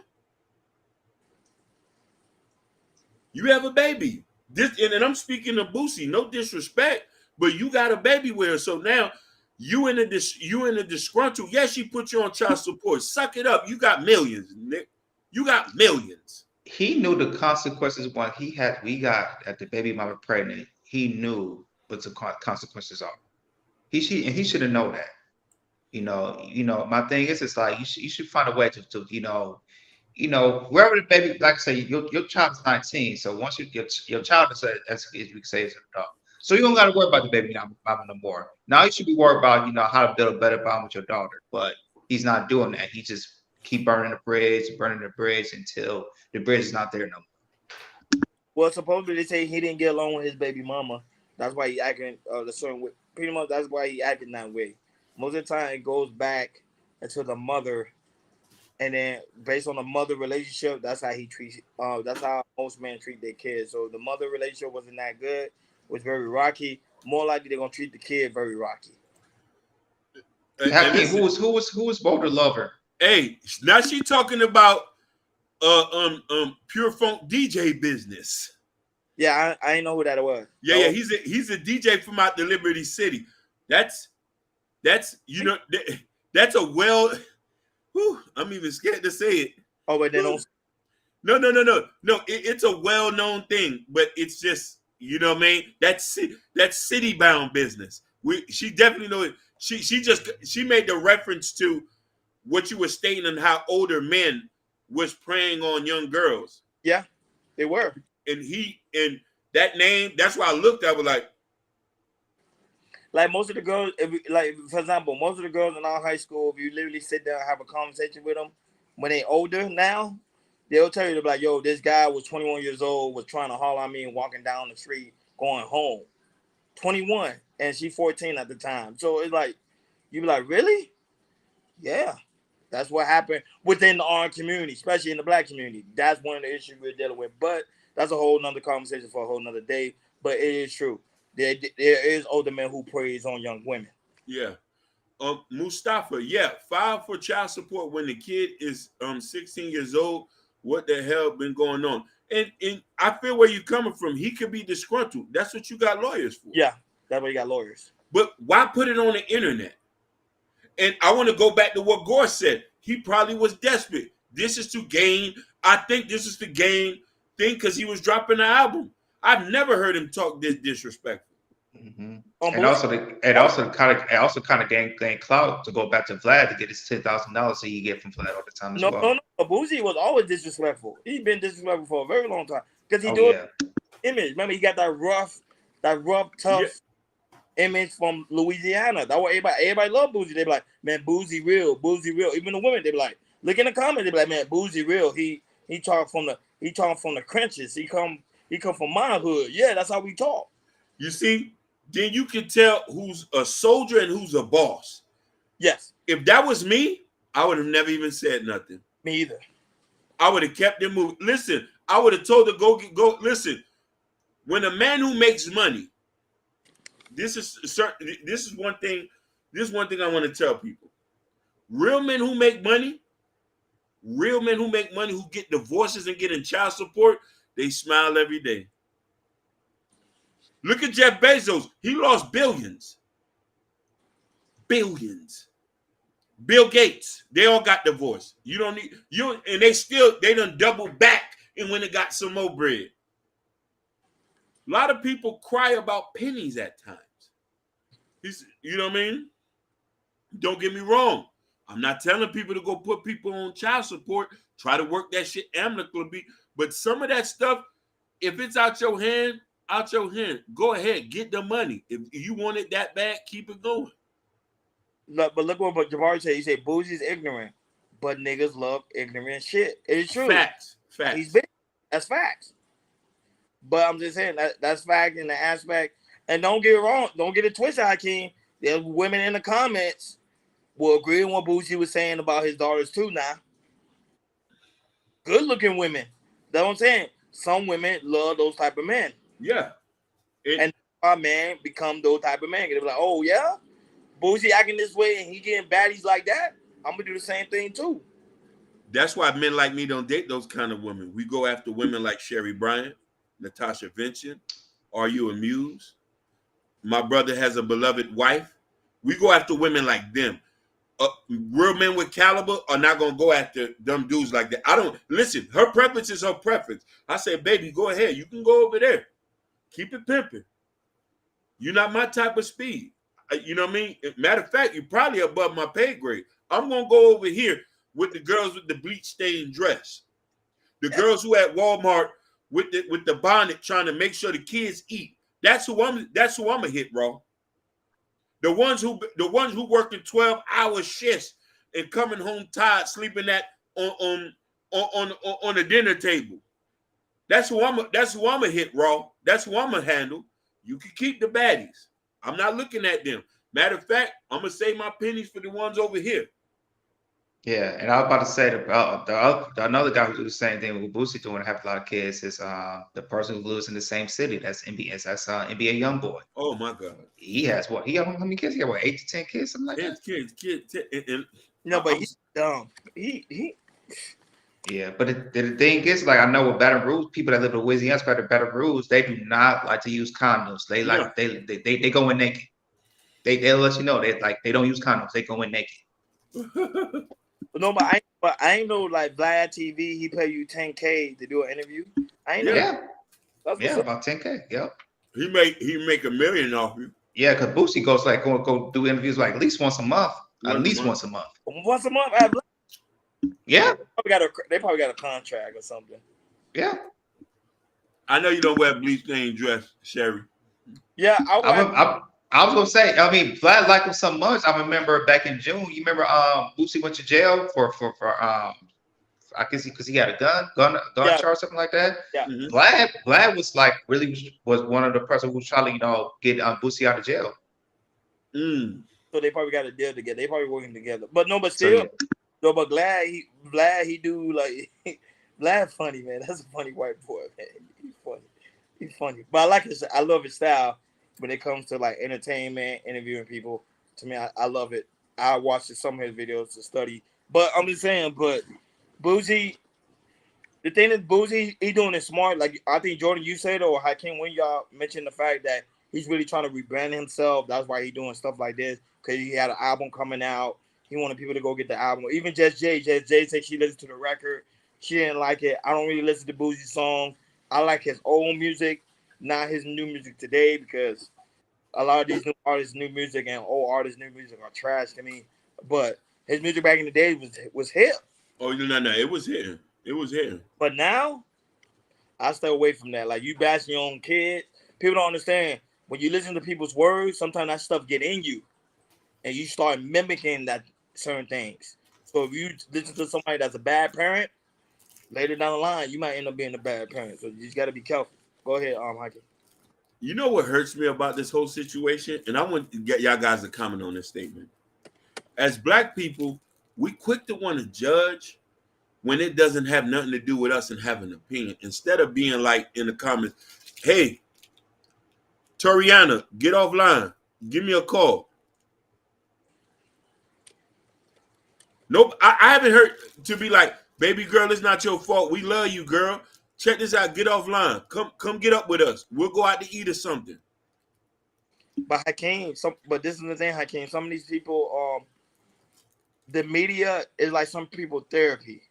B: You have a baby. And I'm speaking to Boosie. No disrespect, but you got a baby with her. So now you in a disgruntled. Yes, she put you on child support. Suck it up. You got millions, Nick. You got millions.
C: He knew the consequences when we got at the baby mama pregnant. He knew what the consequences are. He should have known that. You know. My thing is, it's like you should find a way to wherever the baby, like I say, your child's 19. So once your child is as we can say is an adult. So you don't got to worry about the baby mama no more. Now you should be worried about how to build a better bond with your daughter. But he's not doing that. He just keep burning the bridge until the bridge is not there no more.
A: Well, supposedly they say he didn't get along with his baby mama. That's why he acting the certain way. Pretty much that's why he acting that way. Most of the time it goes back into the mother, and then based on the mother relationship, that's how he treats. That's how most men treat their kids. So the mother relationship wasn't that good. Was very rocky. More likely they're gonna treat the kid very rocky.
C: Who was bolder lover?
B: Hey, now she talking about Pure Funk DJ business.
A: Yeah, I didn't know who that was.
B: Yeah, he's a DJ from out the Liberty City. That's that's a well. Whew, I'm even scared to say it.
A: Oh, but they don't.
B: No. It's a well-known thing, but it's just what I mean. That's city-bound business. She definitely know it. She made the reference to what you were stating and how older men was preying on young girls.
A: Yeah, they were.
B: And that name, that's why I looked at it
A: like most of the girls, for example, most of the girls in our high school, if you literally sit down and have a conversation with them when they older now, they'll tell you, they'll be like, yo, this guy was 21 years old, was trying to holler at me and walking down the street going home. 21, and she 14 at the time. So it's like, you be like, really? Yeah. That's what happened within our community, especially in the black community. That's one of the issues we're dealing with. But that's a whole nother conversation for a whole nother day. But it is true. There is older men who preys on young women.
B: Yeah. Mustafa, file for child support when the kid is 16 years old. What the hell been going on? And I feel where you're coming from. He could be disgruntled. That's what you got lawyers for.
A: Yeah, that's why you got lawyers.
B: But why put it on the internet? And I want to go back to what Gore said. He probably was desperate. This is to gain. I think this is to gain thing because he was dropping an album. I've never heard him talk this disrespectful.
C: Mm-hmm. And also kind of gain clout to go back to Vlad to get his $10,000 so you get from Vlad all the time as well.
A: No. Boosie was always disrespectful. He's been disrespectful for a very long time because image. Remember, he got that rough, tough image from Louisiana. That's why everybody love Boosie. They be like, man, Boosie real. Even the women, they be like, look in the comments. They be like, man, Boosie real. He talk from the trenches. He come from my hood. Yeah, that's how we talk.
B: You see, then you can tell who's a soldier and who's a boss.
A: Yes.
B: If that was me, I would have never even said nothing.
A: Me either. I
B: would have kept it moving. Listen, I would have told her go. Listen, when a man who makes money, this is one thing. This is one thing I want to tell people. Real men who make money, who get divorces and get in child support, They smile every day. Look at Jeff Bezos. He lost billions. Billions. Bill Gates. They all got divorced. You don't need you, and they done double back and when they got some more bread. A lot of people cry about pennies at times. You know what I mean? Don't get me wrong. I'm not telling people to go put people on child support. Try to work that shit amicably. But some of that stuff, if it's out your hand, go ahead, get the money. If you want it that bad, keep it going.
A: Look, but look what Jabari said. He said Boosie's ignorant, but niggas love ignorant shit. It's true.
B: Facts.
A: He's big. That's facts. But I'm just saying that's fact in the aspect. And don't get it wrong. Don't get it twisted, Hakeem. There's women in the comments will agree with what Boosie was saying about his daughters too now. Good looking women. That's what I'm saying. Some women love those type of men.
B: Yeah.
A: And our man become those type of men. They'll be like, oh yeah, Boosie acting this way and he getting baddies like that. I'm gonna do the same thing too.
B: That's why men like me don't date those kind of women. We go after women like Sherry Bryant, Natasha Vincent. Are you amused? My brother has a beloved wife. We go after women like them. Real men with caliber are not gonna go after them dudes like that. I don't listen. Her preference is her preference. I say, baby, go ahead. You can go over there. Keep it pimping. You're not my type of speed. You know what I mean? Matter of fact, you're probably above my pay grade. I'm gonna go over here with the girls with the bleach stained dress, the girls who at Walmart with the bonnet trying to make sure the kids eat. That's who I'm gonna hit, bro. The ones who working 12-hour shifts and coming home tired, sleeping on the dinner table. That's who I'm gonna hit, raw. That's who I'm gonna handle. You can keep the baddies. I'm not looking at them. Matter of fact, I'm gonna save my pennies for the ones over here.
C: Yeah, and I was about to say another guy who do the same thing with Boosie doing have a lot of kids is the person who lives in the same city. That's NBA. That's NBA YoungBoy.
B: Oh my God.
C: He has what? He got how many kids? He got what? 8 to 10 kids, something like that.
B: Kids.
A: No, but he's dumb. He.
C: Yeah, but the thing is, like, I know with Baton Rouge, people that live in Louisiana, Baton Rouge, they do not like to use condoms. They like they go in naked. They'll let you know they don't use condoms. They go in naked.
A: No, but I ain't know like Vlad TV. He pay you $10K to do an interview. I ain't know.
C: Yeah, about $10K. Yep.
B: He make $1 million off you.
C: Yeah, because Boosie goes like go do interviews like at least once a month. Once a month.
A: Once a month. At
C: Yeah.
A: They probably got a contract or something.
C: Yeah.
B: I know you don't wear bleach stained dress, Sherry.
A: Yeah,
C: I was gonna say, I mean, Vlad liked him so much. I remember back in June. You remember Boosie went to jail for I guess because he had a gun charge, something like that.
A: Yeah.
B: Mm-hmm.
C: Vlad was like was one of the person who was trying to get Boosie out of jail.
A: So they probably got a deal together. They probably working together. But no, but still, no, but Vlad he do like Vlad funny, man. That's a funny white boy, man. He's funny. But I like I love his style when it comes to like entertainment, interviewing people. To me, I love it. I watched some of his videos to study. But I'm just saying, but Boosie, the thing is Boosie, he doing it smart. Like I think Jordan, you said, or Hakeem, when y'all mentioned the fact that he's really trying to rebrand himself. That's why he's doing stuff like this, because he had an album coming out. He wanted people to go get the album. Even Just Jay said she listened to the record. She didn't like it. I don't really listen to Boosie's songs. I like his old music, not his new music today, because a lot of these new artists' new music and old artists' new music are trash to me. But his music back in the day was hip.
B: Oh, no, it was hitting. It was hitting.
A: But now, I stay away from that. Like, you bashing your own kids. People don't understand. When you listen to people's words, sometimes that stuff get in you. And you start mimicking that certain things. So if you listen to somebody that's a bad parent, later down the line, you might end up being a bad parent. So you just got to be careful. Go ahead, Hakeem.
B: You know what hurts me about this whole situation? And I want to get y'all guys to comment on this statement. As Black people, we quick to want to judge when it doesn't have nothing to do with us and have an opinion. Instead of being like in the comments, hey, Toriana, get offline. Give me a call. Nope, I haven't heard to be like, baby girl, it's not your fault. We love you, girl. Check this out. Get offline. Come get up with us. We'll go out to eat or something.
A: But Hakeem, but this is the thing, Hakeem. Some of these people, the media is like some people therapy.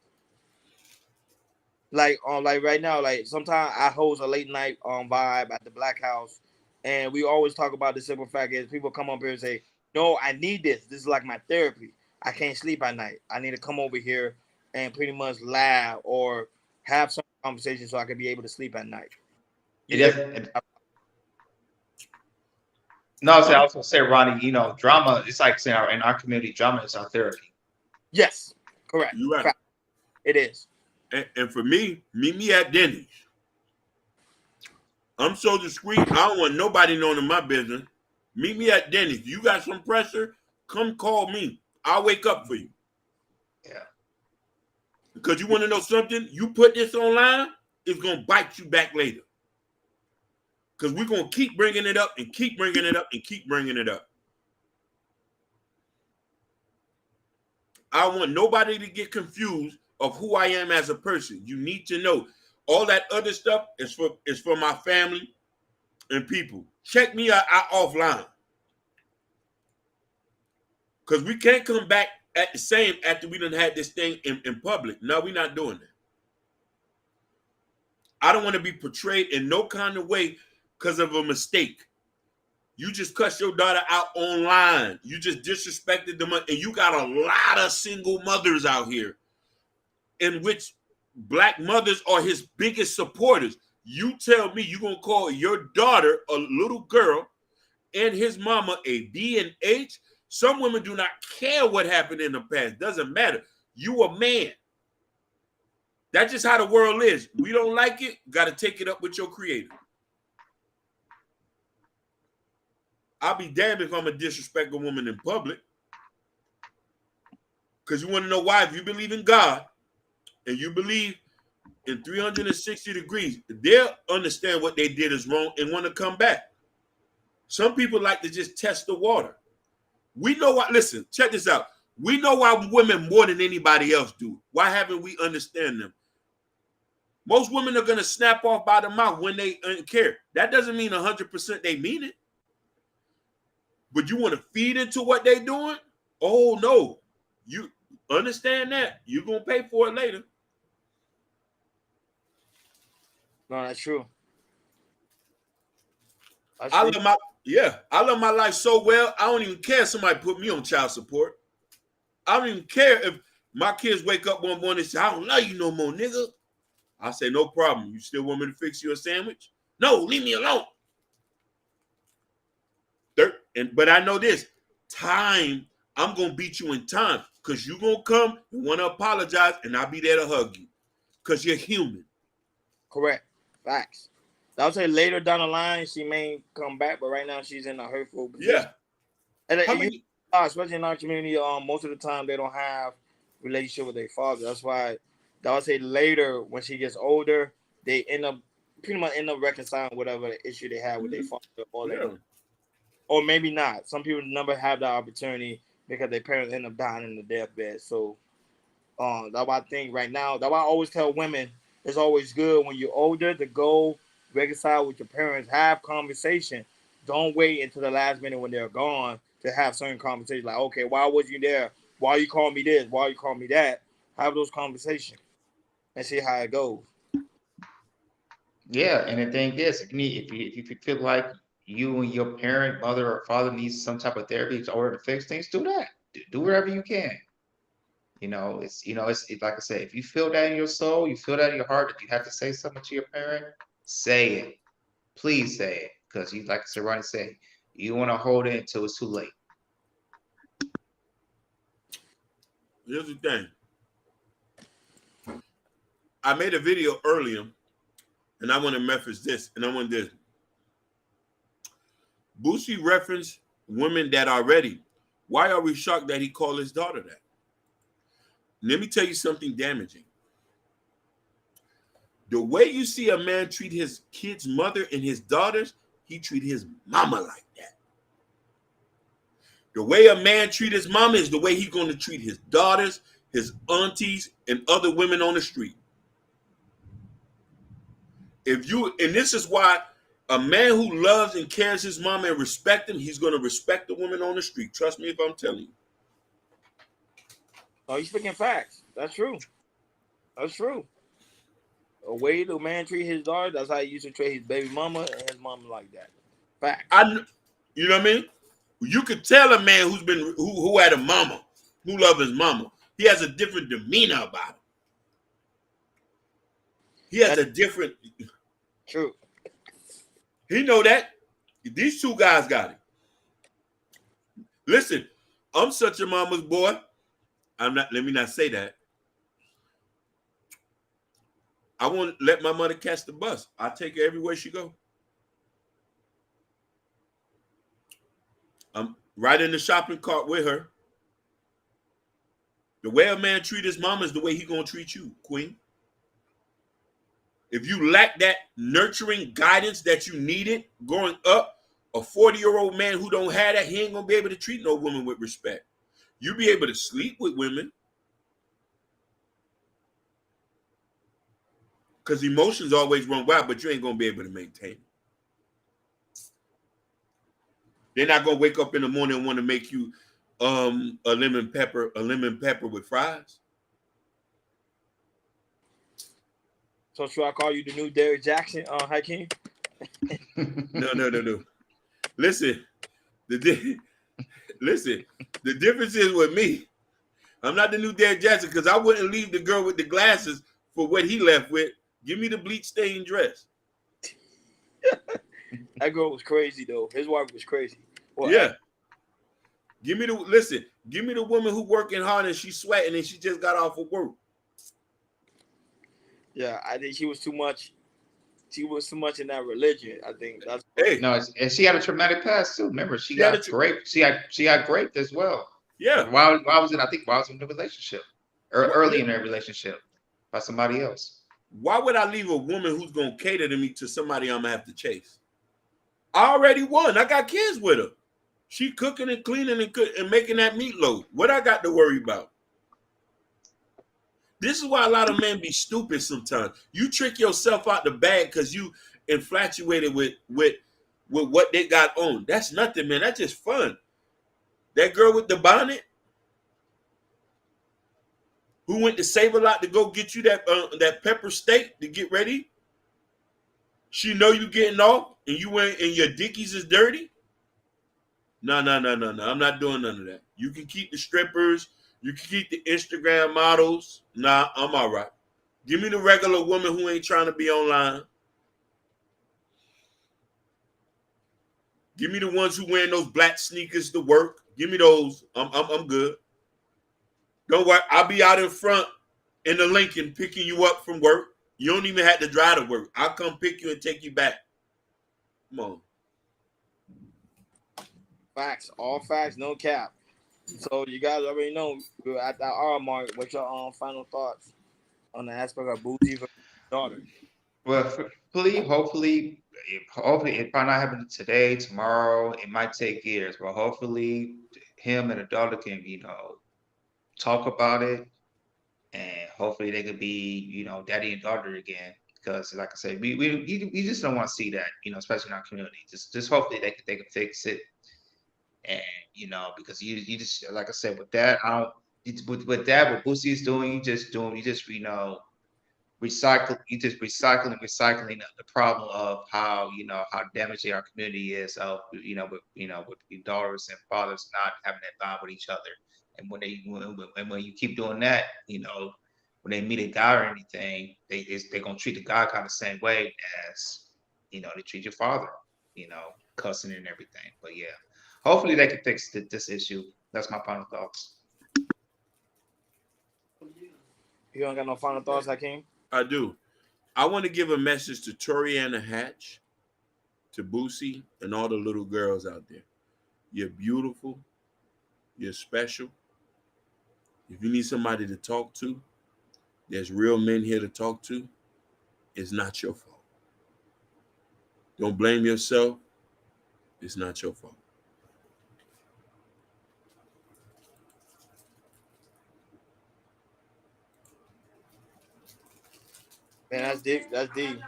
A: Like right now, like sometimes I host a late night vibe at the Black House, and we always talk about the simple fact is people come up here and say, "No, I need this. This is like my therapy. I can't sleep at night. I need to come over here and pretty much laugh or have some conversation so I can be able to sleep at night."
C: It is. No, I was gonna say, Ronnie. You know, drama. It's like saying in our community, drama is our therapy.
A: Yes, correct.
B: You're right.
A: Fact. It is.
B: And for me, meet me at Denny's. I'm so discreet. I don't want nobody knowing my business. Meet me at Denny's. You got some pressure? Come call me. I'll wake up for you.
C: Yeah.
B: Because you want to know something? You put this online, it's going to bite you back later. Because we're going to keep bringing it up and keep bringing it up and keep bringing it up. I want nobody to get confused of who I am as a person. You need to know all that other stuff is for my family and people. Check me out offline. Because we can't come back at the same after we done had this thing in public. No, we're not doing that. I don't want to be portrayed in no kind of way because of a mistake. You just cussed your daughter out online. You just disrespected them. And you got a lot of single mothers out here in which black mothers are his biggest supporters. You tell me you're going to call your daughter, a little girl, and his mama a B and H? Some women do not care what happened in the past. Doesn't matter. You a man. That's just how the world is. We don't like it. Got to take it up with your creator. I'll be damned if I'm a disrespect a woman in public. Because you want to know why? If you believe in God and you believe in 360 degrees, they'll understand what they did is wrong and want to come back. Some people like to just test the water. We know why. Listen, check this out. We know why women more than anybody else do. Why haven't we understand them? Most women are going to snap off by the mouth when they care. That doesn't mean 100% they mean it. But you want to feed into what they're doing? Oh, no. You understand that. You're going to pay for it later.
A: No, that's true.
B: I love my life so well, I don't even care if somebody put me on child support. I don't even care if my kids wake up one morning and say, I don't love you no more, nigga. I say, no problem. You still want me to fix you a sandwich? No, leave me alone. But I know this. Time, I'm going to beat you in time because you're going to come and want to apologize and I'll be there to hug you because you're human.
A: Correct. Facts. I would say later down the line, she may come back, but right now she's in a hurtful position.
B: Yeah.
A: And especially in our community, most of the time they don't have relationship with their father. That's why I would say later when she gets older, they pretty much end up reconciling whatever issue they have with their father or maybe not. Some people never have that opportunity because their parents end up dying in the deathbed. So that's why I think right now, that's why I always tell women it's always good when you're older to go reconcile with your parents, have conversation. Don't wait until the last minute when they're gone to have certain conversations like, okay, why was you there? Why you call me this? Why you call me that? Have those conversations and see how it goes.
C: Yeah, and the thing is, if you feel like you and your parent, mother or father needs some type of therapy in order to fix things, do that. Do whatever you can. It's like I said, if you feel that in your soul, you feel that in your heart, that you have to say something to your parent, say it. Please say it. Because you, like Sir Ronnie said, you want to hold it until it's too late.
B: Here's the thing. I made a video earlier, and I want to reference this, and I want this. Boosie referenced women that are ready. Why are we shocked that he called his daughter that? Let me tell you something damaging. The way you see a man treat his kid's mother and his daughters, he treat his mama like that. The way a man treat his mama is the way he's going to treat his daughters, his aunties, and other women on the street. And this is why a man who loves and cares his mom and respect him, he's gonna respect the woman on the street. Trust me if I'm telling you.
A: Oh, you speaking facts. That's true. That's true. A way the man treat his daughter, that's how he used to treat his baby mama and his mama like that. Facts.
B: You know what I mean? You could tell a man who had a mama, who loved his mama. He has a different demeanor about him. He has a different.
A: True.
B: He know that. These two guys got it. Listen, I'm such a mama's boy. I'm not. Let me not say that. I won't let my mother catch the bus. I take her everywhere she go. I'm right in the shopping cart with her. The way a man treat his mama is the way he gonna treat you, queen. If you lack that nurturing guidance that you needed growing up, a 40-year-old man who don't have that, he ain't gonna be able to treat no woman with respect. You be able to sleep with women because emotions always run wild, but you ain't gonna be able to maintain it. They're not gonna wake up in the morning and want to make you a lemon pepper with fries.
A: So should I call you the new Derrick Jackson, Hakeem?
B: No. Listen, the difference is with me. I'm not the new Derrick Jackson because I wouldn't leave the girl with the glasses for what he left with. Give me the bleach stained dress.
A: That girl was crazy though. His wife was crazy. Well,
B: yeah. Give me the woman who working hard and she's sweating and she just got off of work.
A: Yeah, I think she was too much. She was too much in that religion. I think that's.
C: No, and she had a traumatic past too. Remember, she got raped. She got raped as well.
B: Yeah.
C: While I was in the relationship, or early in their relationship, by somebody else.
B: Why would I leave a woman who's gonna cater to me to somebody I'm gonna have to chase? I already won. I got kids with her. She cooking and cleaning and making that meatloaf. What I got to worry about? This is why a lot of men be stupid sometimes. You trick yourself out the bag because you infatuated with what they got on. That's nothing, man. That's just fun. That girl with the bonnet who went to Save-A-Lot to go get you that pepper steak to get ready. She know you getting off and you went and your dickies is dirty. No. I'm not doing none of that. You can keep the strippers. You can keep the Instagram models. Nah, I'm all right. Give me the regular woman who ain't trying to be online. Give me the ones who wearing those black sneakers to work. Give me those. I'm good. Don't worry. I'll be out in front in the Lincoln picking you up from work. You don't even have to drive to work. I'll come pick you and take you back. Come on.
A: Facts. All facts, no cap. So you guys already know we're at that hour mark. What's your final thoughts on the aspect of Boosie versus daughter?
C: Well, hopefully, it might not happen today, tomorrow. It might take years, but hopefully, him and the daughter can, talk about it, and hopefully they could be, daddy and daughter again. Because, like I said, we just don't want to see that, especially in our community. Just hopefully they can fix it, and because you just like I said with that, I don't with that what Boosie is doing, you just recycling the problem of how how damaging our community is of with daughters and fathers not having that bond with each other, and when you keep doing that, when they meet a guy or anything, they're gonna treat the guy kind of the same way as they treat your father, cussing and everything. But yeah, hopefully they can fix this issue. That's my final thoughts.
A: You don't got no final thoughts, Hakeem?
B: I do. I want to give a message to Toriana Hatch, to Boosie, and all the little girls out there. You're beautiful. You're special. If you need somebody to talk to, there's real men here to talk to. It's not your fault. Don't blame yourself. It's not your fault.
A: Man, that's deep. That's deep.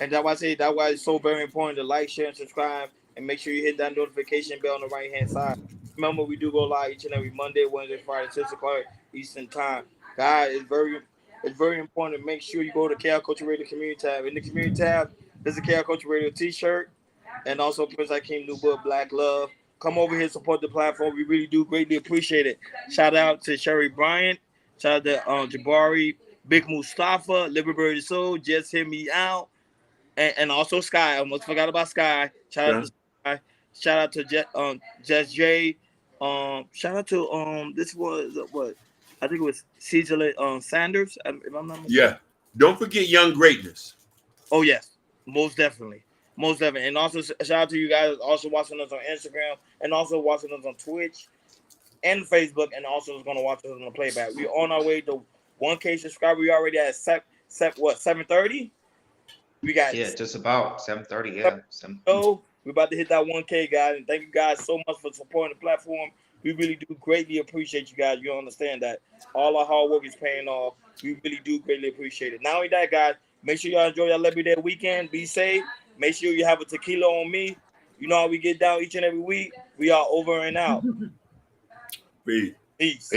A: And that's why I say that's why it's so very important to like, share, and subscribe, and make sure you hit that notification bell on the right hand side. Remember, we do go live each and every Monday, Wednesday, Friday, 6 o'clock Eastern time. God, it's very important to make sure you go to KL Culture Radio Community tab. In the Community tab, there's a KL Culture Radio T-shirt, and also Prince Hakeem new book, Black Love. Come over here, support the platform. We really do greatly appreciate it. Shout out to Sherry Bryant. Shout out to Jabari, Big Mustafa, Liberty Soul, Just Hear Me Out. And also Sky. I almost forgot about Sky. Shout out to Sky. Shout out to Jess J. Shout out to this was what I think it was Cecily Sanders, if I'm not mistaken.
B: Yeah. Don't forget Young Greatness.
A: Oh yes, most definitely. Most definitely. And also shout out to you guys also watching us on Instagram and also watching us on Twitch and Facebook, and also is going to watch us on the playback. We're on our way to 1K subscribers. We already at 730. We got
C: just about 7:30. Yeah,
A: so we're about to hit that 1K, guys, and thank you guys so much for supporting the platform. We really do greatly appreciate you guys. You understand that all our hard work is paying off. We really do greatly appreciate it. Not only that, guys, make sure y'all enjoy your Liberty Day weekend. Be safe. Make sure you have a tequila on me. You know how we get down each and every week. We are over and out.
B: Peace.
A: Peace.